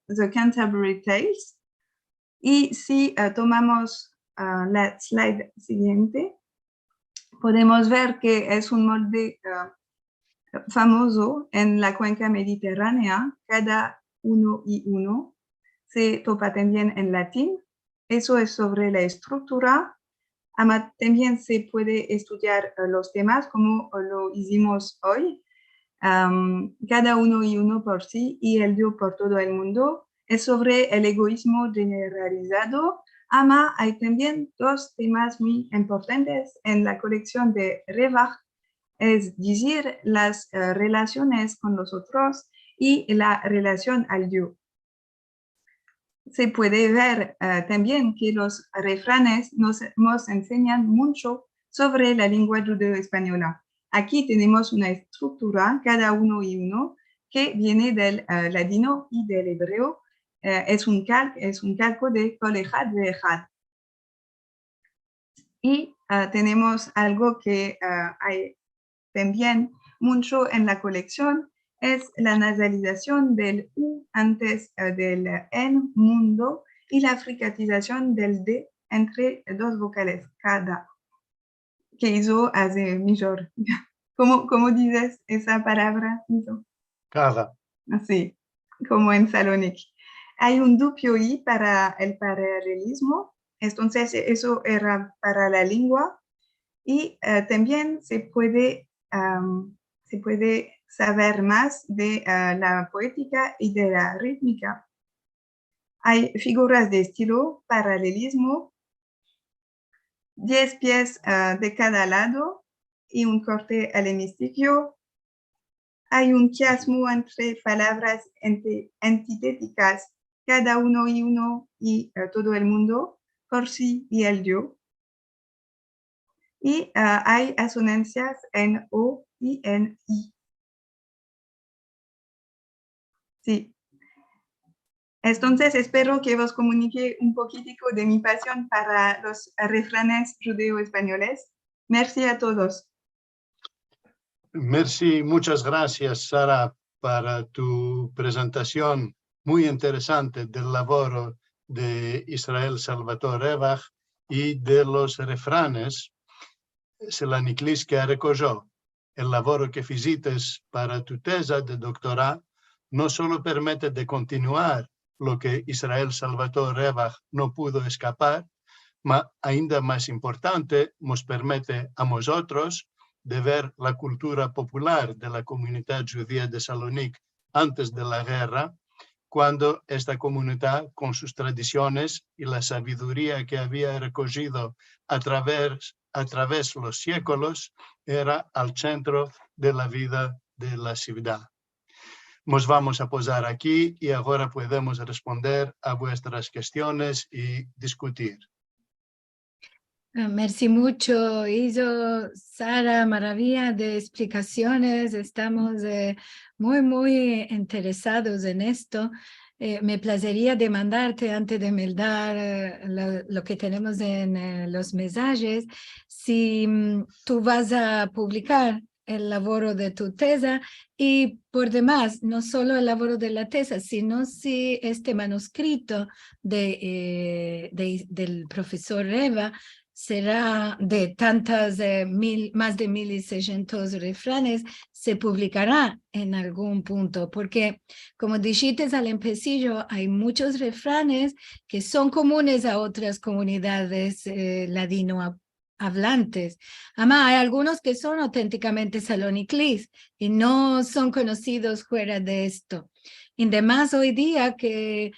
The Canterbury Tales. Y si tomamos la slide siguiente, podemos ver que es un molde famoso en la cuenca mediterránea, cada uno y uno. Se topa también en latín. Eso es sobre la estructura. También se puede estudiar los temas como lo hicimos hoy. Cada uno y uno por sí y el yo por todo el mundo. Es sobre el egoísmo generalizado. Hay también dos temas muy importantes en la colección de Revach, es decir, las relaciones con los otros y la relación al yo. Se puede ver también que los refranes nos enseñan mucho sobre la lengua judeo-española. Aquí tenemos una estructura, cada uno y uno, que viene del ladino y del hebreo. Es un calco de kol echad ve'echad. Y tenemos algo que hay también mucho en la colección, es la nasalización del U antes del N, mundo, y la fricatización del D entre dos vocales, cada, que hizo hace millor. ¿Cómo dices esa palabra? Cada. Así, como en Salónica. Hay un duplo I para el paralelismo, entonces eso era para la lengua, y también se puede saber más de la poética y de la rítmica. Hay figuras de estilo, paralelismo, 10 pies de cada lado y un corte al hemisferio. Hay un chiasmo entre palabras antitéticas, cada uno y uno y todo el mundo, por sí y el yo. Y hay asonancias en O y en I. Sí. Entonces, espero que os comunique un poquitico de mi pasión para los refranes judeo-españoles. Merci a todos. Merci, muchas gracias, Sara, para tu presentación muy interesante del labor de Israel Salvatore Revach y de los refranes. Se la niclis que recogió el labor que hiciste para tu tesa de doctorado no solo permite de continuar lo que Israel Salvatore Revach no pudo escapar, mas ainda más importante, nos permite a nosotros de ver la cultura popular de la comunidad judía de Salónica antes de la guerra, cuando esta comunidad, con sus tradiciones y la sabiduría que había recogido a través los siglos, era al centro de la vida de la ciudad. Nos vamos a posar aquí y ahora podemos responder a vuestras cuestiones y discutir. Merci mucho, hizo Sara, maravilla de explicaciones. Estamos muy interesados en esto. Me placería demandarte antes de mandar lo que tenemos en los mensajes, si tú vas a publicar el laboro de tu tesis y por demás, no solo el laboro de la tesis, sino si este manuscrito del profesor Reva será de tantas, más de 1600 refranes, se publicará en algún punto, porque como dijiste al empecillo, hay muchos refranes que son comunes a otras comunidades ladinohablantes. Además, hay algunos que son auténticamente saloniclís y no son conocidos fuera de esto. Y además hoy día que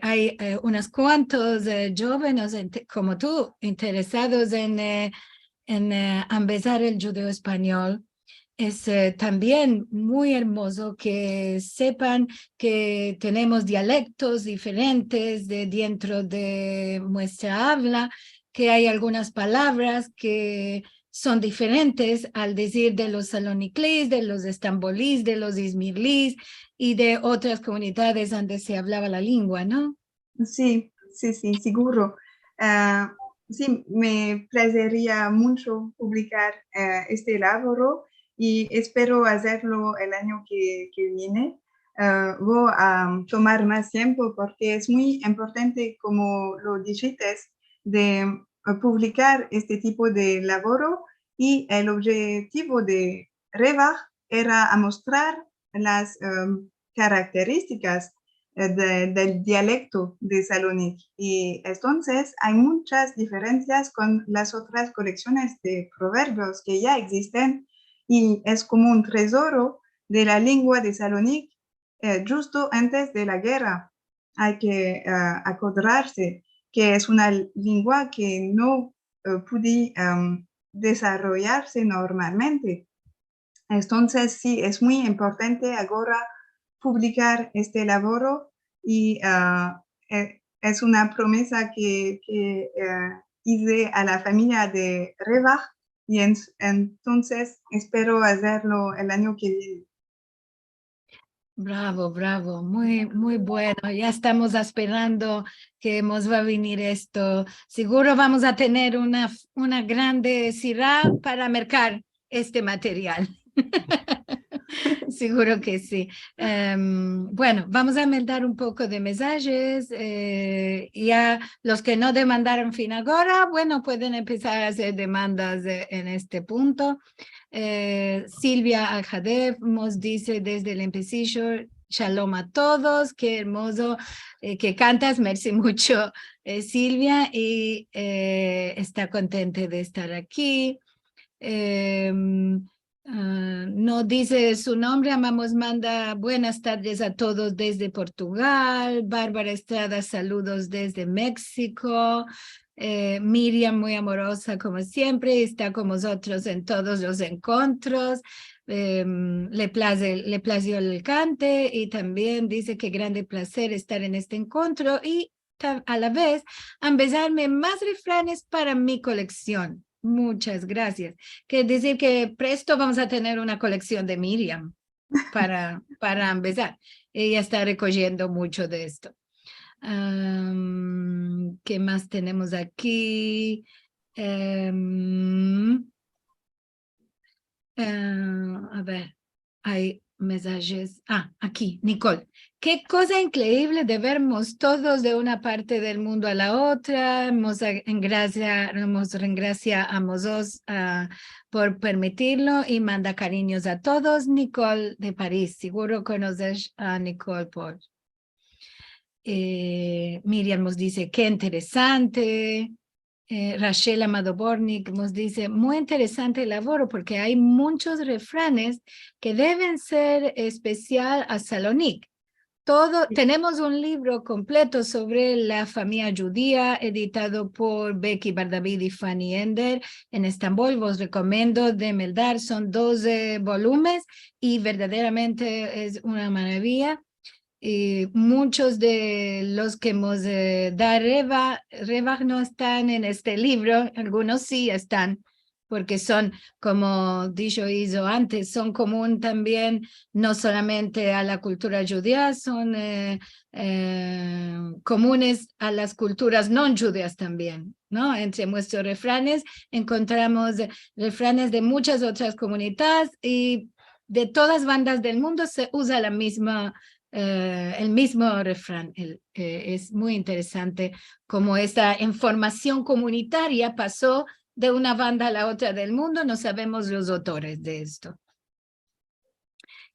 hay unos cuantos jóvenes como tú interesados en empezar el judeo español. Es también muy hermoso que sepan que tenemos dialectos diferentes dentro de nuestra habla, que hay algunas palabras que son diferentes al decir de los saloniclís, de los estambolís, de los izmirlís y de otras comunidades donde se hablaba la lengua, ¿no? Sí, seguro. Sí, me placería mucho publicar este laboro y espero hacerlo el año que viene. Voy a tomar más tiempo porque es muy importante, como lo dijiste, de publicar este tipo de laboro, y el objetivo de Reva era mostrar las características del dialecto de Salónica, y entonces hay muchas diferencias con las otras colecciones de proverbios que ya existen, y es como un tesoro de la lengua de Salónica justo antes de la guerra. Hay que acordarse que es una lengua que no pudo desarrollarse normalmente. Entonces, sí, es muy importante ahora publicar este laboro, y es una promesa que hice a la familia de Reva, y entonces espero hacerlo el año que viene. Bravo, bravo, muy bueno. Ya estamos esperando que nos va a venir esto. Seguro vamos a tener una grande cirá para mercar este material. Seguro que sí. Bueno, vamos a mandar un poco de mensajes. Ya los que no demandaron fin ahora, bueno, pueden empezar a hacer demandas en este punto. Silvia Aljadev nos dice desde el empecillo, shalom a todos, qué hermoso que cantas, merci mucho Silvia, y está contenta de estar aquí. No dice su nombre, amamos, manda buenas tardes a todos desde Portugal. Bárbara Estrada, saludos desde México. Miriam, muy amorosa como siempre, está con nosotros en todos los encuentros. Le plació el cante, y también dice que grande placer estar en este encuentro y a la vez empezarme más refranes para mi colección. Muchas gracias. Quiere decir que presto vamos a tener una colección de Miriam para empezar. Ella está recogiendo mucho de esto. ¿Qué más tenemos aquí? A ver, hay mensajes. Aquí, Nicole. Qué cosa increíble de vernos todos de una parte del mundo a la otra. Nos engracia a Mozos por permitirlo, y manda cariños a todos. Nicole de París. Seguro conoces a Nicole por. Miriam nos dice, qué interesante. Rachel Amado Bornik nos dice, muy interesante el laboro porque hay muchos refranes que deben ser especial a Salónica. Tenemos un libro completo sobre la familia judía, editado por Becky Bardavid y Fanny Ender en Estambul. Os recomiendo de Meldar, son 12 volúmenes y verdaderamente es una maravilla. Y muchos de los que hemos dado Reba no están en este libro, algunos sí están, porque son, como dicho hizo antes, son común también, no solamente a la cultura judía, son comunes a las culturas no judías también, ¿no? Entre nuestros refranes encontramos refranes de muchas otras comunidades y de todas bandas del mundo se usa la misma el mismo refrán. Es muy interesante cómo esta información comunitaria pasó de una banda a la otra del mundo. No sabemos los autores de esto.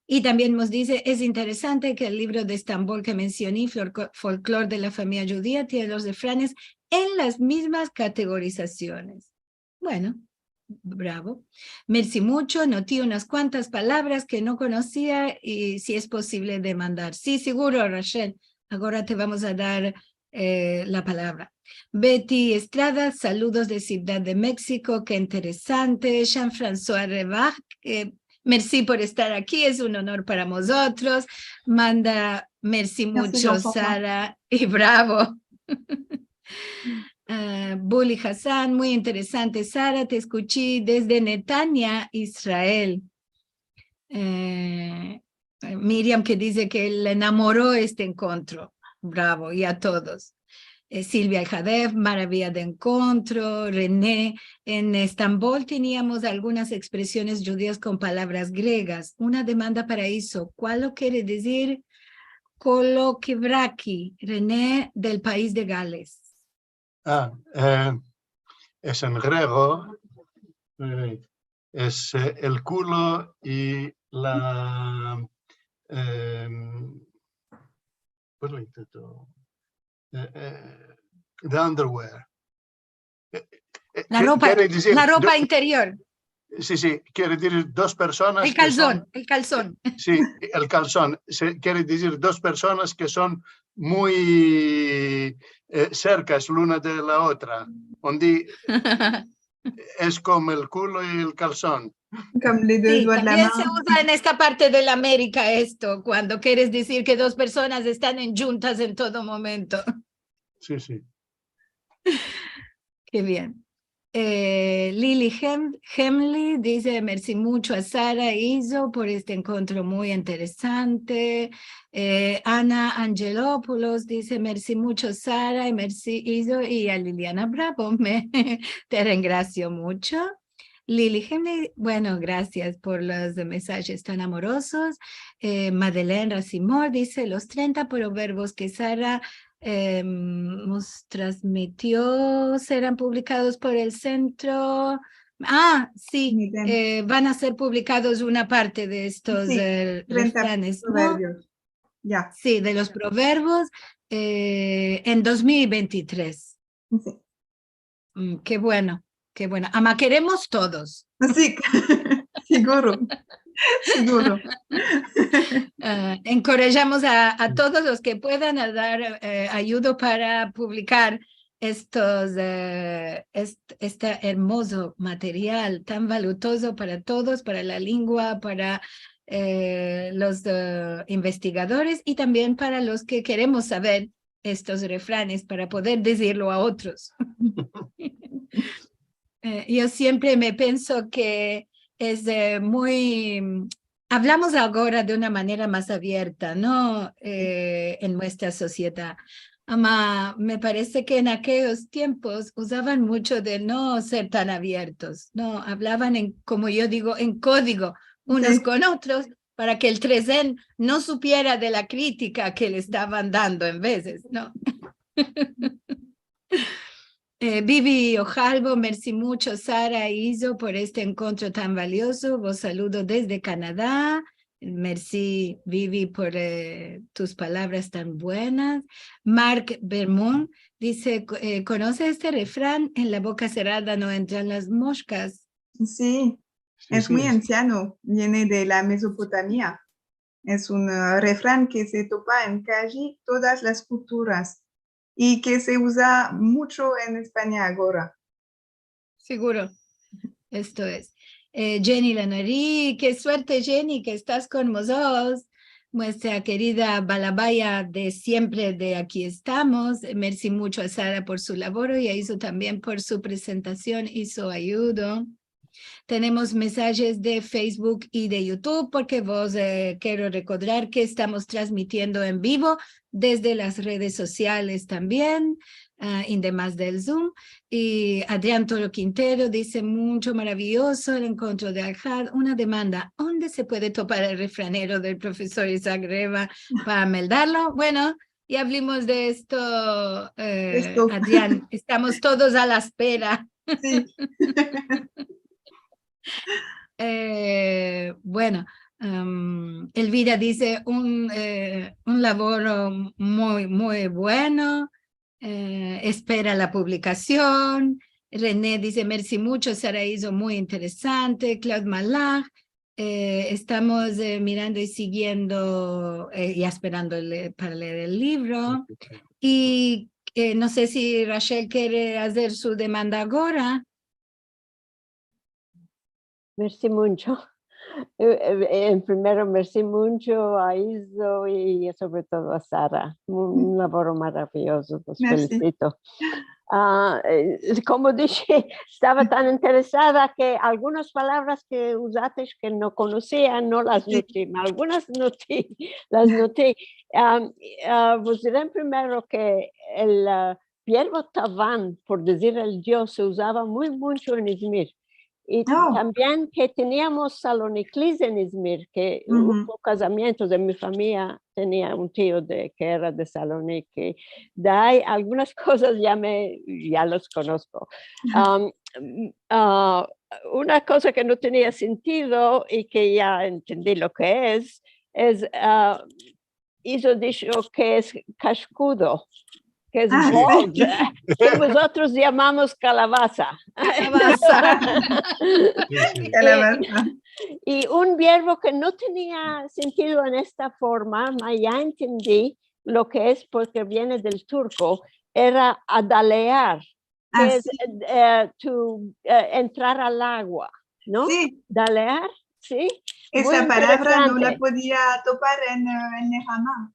Y también nos dice, es interesante que el libro de Estambul que mencioné, Folclore de la familia judía, tiene los refranes en las mismas categorizaciones. Bueno, bravo. Merci mucho. Noté unas cuantas palabras que no conocía y si es posible demandar. Sí, seguro, Rachel. Ahora te vamos a dar la palabra. Betty Estrada, saludos de Ciudad de México. Qué interesante. Jean-François Revach, merci por estar aquí. Es un honor para nosotros. Manda merci mucho, Sara. Y bravo. Bully Hassan, muy interesante. Sara, te escuché desde Netanya, Israel. Miriam que dice que le enamoró este encuentro. Bravo, y a todos. Silvia Jadev, maravilla de encuentro. René, en Estambul teníamos algunas expresiones judías con palabras griegas. Una demanda para eso. ¿Cuál lo quiere decir? Kolokivraki, René, del país de Gales. Es en griego, es el culo y la... pues lo intento... the underwear. La ropa interior. Sí, sí, quiere decir dos personas. El calzón, el calzón. Sí, el calzón. Quiere decir dos personas que son muy cercas l'una de la otra. Donde es como el culo y el calzón. Sí, también se usa en esta parte de la América esto, cuando quieres decir que dos personas están juntas en todo momento. Sí, sí. Qué bien. Lily Hemley dice, merci mucho a Sara e Iso por este encuentro muy interesante. Ana Angelopoulos dice, merci mucho Sara y merci Iso, y a Liliana Bravo, te rengracio mucho. Lily Hemley, bueno, gracias por los mensajes tan amorosos. Madeleine Racimor dice, los 30 proverbios que Sara nos transmitió serán publicados por el centro. Sí, van a ser publicados una parte de estos refranes, ¿no? Ya. Sí, de los proverbios en 2023. Sí. Qué bueno, qué bueno. Ama, queremos todos. Sí, seguro. Seguro. Encorajamos a todos los que puedan a dar ayuda para publicar este hermoso material tan valioso para todos, para la lengua, para los investigadores y también para los que queremos saber estos refranes para poder decirlo a otros. Yo siempre me pienso que es muy... Hablamos ahora de una manera más abierta, ¿no? En nuestra sociedad. Me parece que en aquellos tiempos usaban mucho de no ser tan abiertos, ¿no? Hablaban, como yo digo, en código, unos con otros, para que el 3N no supiera de la crítica que le estaban dando en veces, ¿no? Vivi Ojalvo, merci mucho Sara e Iso por este encuentro tan valioso. Vos saludo desde Canadá. Merci Vivi por tus palabras tan buenas. Marc Bermond dice, ¿conoce este refrán? En la boca cerrada no entran las moscas. Sí, es muy anciano, viene de la Mesopotamia. Es un refrán que se topa en casi todas las culturas y que se usa mucho en España ahora. Seguro, esto es. Jenny Lanari, qué suerte Jenny que estás con nosotros. Nuestra querida Balabaya de siempre de Aquí Estamos. Merci mucho a Sara por su labor y a Iso también por su presentación y su ayuda. Tenemos mensajes de Facebook y de YouTube porque vos quiero recordar que estamos transmitiendo en vivo desde las redes sociales también, además del Zoom. Y Adrián Toro Quintero dice, mucho maravilloso el encuentro de Al-Had, una demanda. ¿Dónde se puede topar el refranero del profesor Isaac Reva para meldarlo? Bueno, ya hablamos de esto, Adrián. Estamos todos a la espera. Sí. Bueno, Elvira dice un labor muy bueno, espera la publicación. René dice merci mucho, Sara hizo muy interesante. Claude Malach, estamos mirando y siguiendo y esperando para leer el libro. Y no sé si Rachel quiere hacer su demanda ahora. Merci mucho. Primero, merci mucho a Iso y sobre todo a Sara. Un labor maravilloso, los felicito. Como dije, estaba tan interesada que algunas palabras que usaste que no conocía, no las noté. Algunas las noté. Vos diré primero que el verbo tavan, por decir el Dios, se usaba muy mucho en Izmir. Y también que teníamos Saloniclis en Izmir, que hubo casamientos de mi familia, tenía un tío que era de Salonique. De ahí algunas cosas ya los conozco. Una cosa que no tenía sentido y que ya entendí lo que es hizo dicho que es cascudo. Que es bold, que nosotros llamamos calabaza. Calabaza. Sí. Y un verbo que no tenía sentido en esta forma, ya entendí lo que es porque viene del turco, era adalear, que es entrar al agua, ¿no? Sí. Dalear, sí. Esa palabra no la podía topar en Nehama.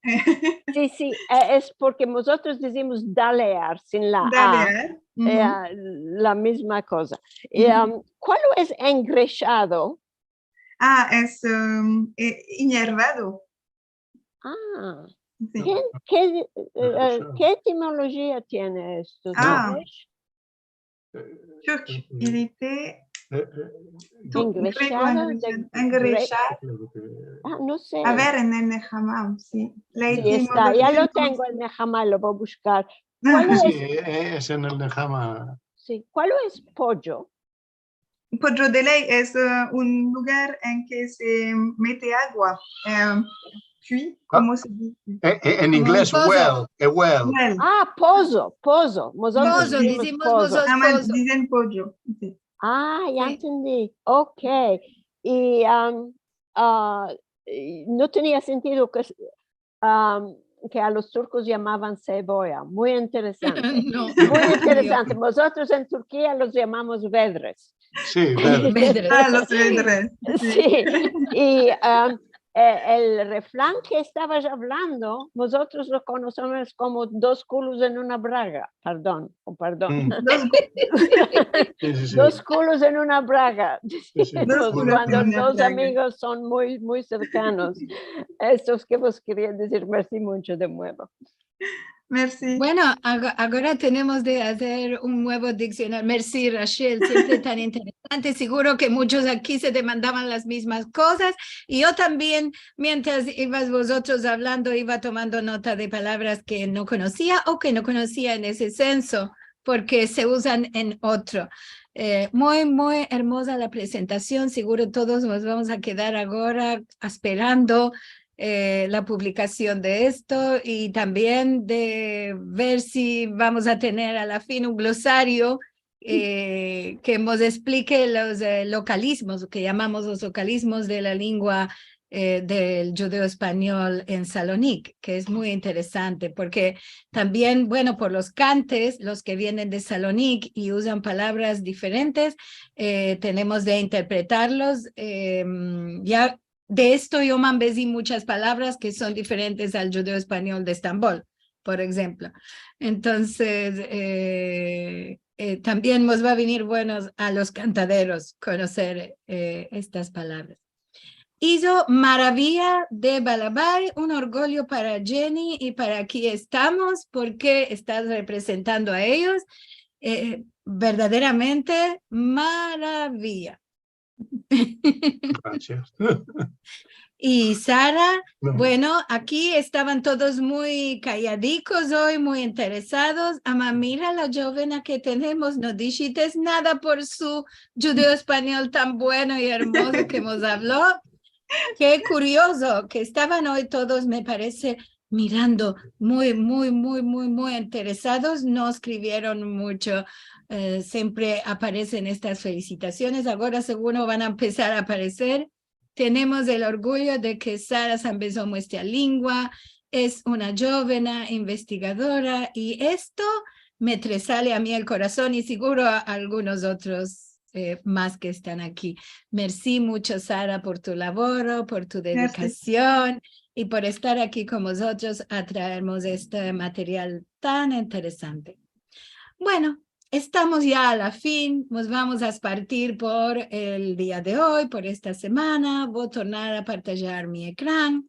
Sí, es porque nosotros decimos dalear sin la dalear. A, la misma cosa. ¿Cuál es engreixado? Es inervado. Sí. ¿Qué etimología tiene esto? Il était engreixado. No sé. A ver, en el Nehama, sí. Sí, está. Ya lo tengo en Nehama, lo voy a buscar. Sí, es en el Nehama. Sí. ¿Cuál es pollo? Pollo de ley es un lugar en que se mete agua. Puis, ¿cómo se dice? En inglés, well. Pozo. Pozo, decimos nosotros pozo. Dicen pollo. Sí. Ya entendí. Ok. Y no tenía sentido que a los turcos llamaban cebolla. Muy interesante. No. Muy interesante. Nosotros en Turquía los llamamos vedres. Sí, vedres. Los vedres. Sí. Y el refrán que estabas hablando, nosotros lo conocemos como dos culos en una braga. Perdón. Dos culos en una braga. Cuando dos amigos son muy, muy cercanos. Estos que vos quería decir, merci mucho de nuevo. Merci. Bueno, ahora tenemos de hacer un nuevo diccionario. Merci, Rachel, siempre tan interesante. Seguro que muchos aquí se demandaban las mismas cosas. Y yo también, mientras ibas vosotros hablando, iba tomando nota de palabras que no conocía o que no conocía en ese senso, porque se usan en otro. Muy hermosa la presentación. Seguro todos nos vamos a quedar ahora esperando la publicación de esto y también de ver si vamos a tener a la fin un glosario que nos explique los localismos, que llamamos los localismos de la lengua del judeo español en Salonique, que es muy interesante, porque también, bueno, por los cantes, los que vienen de Salonique y usan palabras diferentes, tenemos de interpretarlos. Ya de esto yo me embesí muchas palabras que son diferentes al judeo español de Estambul, por ejemplo. Entonces, también nos va a venir buenos a los cantaderos conocer estas palabras. Hizo maravilla de Balabai, un orgullo para Jenny y para aquí estamos porque estás representando a ellos. Verdaderamente maravilla. Gracias. Y Sara, No. bueno, aquí estaban todos muy calladicos hoy, muy interesados. Ama, mira la jovena que tenemos, no dijiste nada por su judeo español tan bueno y hermoso que nos habló. Qué curioso que estaban hoy todos, me parece, mirando muy interesados. No escribieron mucho. Siempre aparecen estas felicitaciones. Ahora seguro van a empezar a aparecer. Tenemos el orgullo de que Sara empezó nuestra lengua. Es una jovena investigadora y esto me tresale a mí el corazón y seguro a algunos otros más que están aquí. Merci mucho, Sara, por tu labor, por tu dedicación y por estar aquí con nosotros a traernos este material tan interesante. Bueno, estamos ya a la fin, nos vamos a partir por el día de hoy, por esta semana. Voy a tornar a partillar mi ecrán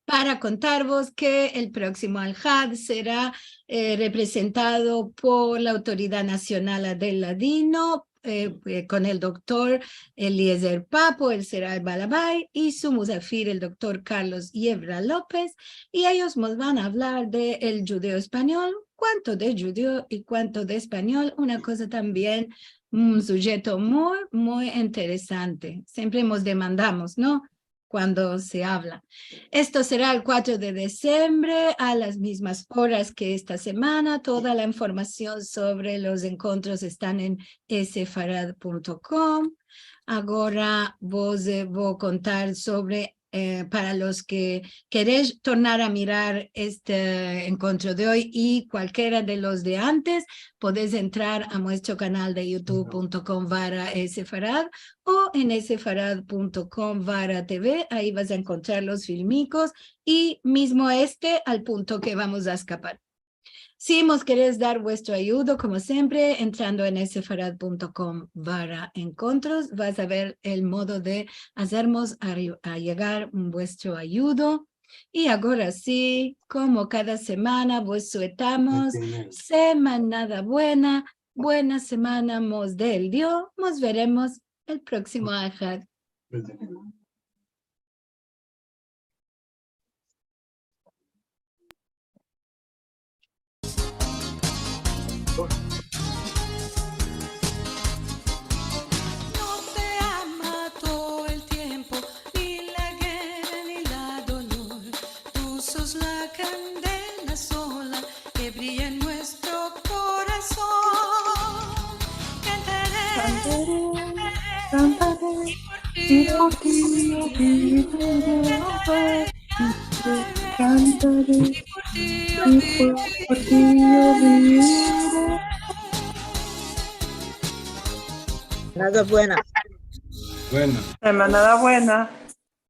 para contaros que el próximo Al-Had será representado por la Autoridad Nacional del Ladino, con el doctor Eliezer Papo, él será el Balabai, y su musafir, el doctor Carlos Yebra López, y ellos nos van a hablar del judeo español, cuánto de judeo y cuánto de español, una cosa también, un sujeto muy interesante. Siempre nos demandamos, ¿no?, cuando se habla. Esto será el 4 de diciembre a las mismas horas que esta semana. Toda la información sobre los encuentros están en sefarad.com. Ahora voy a contar sobre, para los que queréis tornar a mirar este encuentro de hoy y cualquiera de los de antes, podéis entrar a nuestro canal de youtube.com/sefarad o en sefarad.com/tv. Ahí vas a encontrar los filmicos y mismo al punto que vamos a escapar. Si nos queréis dar vuestro ayuda, como siempre, entrando en sefarad.com/encuentros, vas a ver el modo de hacernos a llegar vuestro ayuda. Y ahora sí, como cada semana, vos suetamos, semana buena, buena semana mos del Dios, nos veremos el próximo Al-Had. No te ama todo el tiempo, ni la guerra ni la dolor. Tú sos la candela sola que brilla en nuestro corazón. Cantaré, y por ti yo viviré. Cantaré, y por ti yo viviré. Nada buena. Bueno. Semana buena.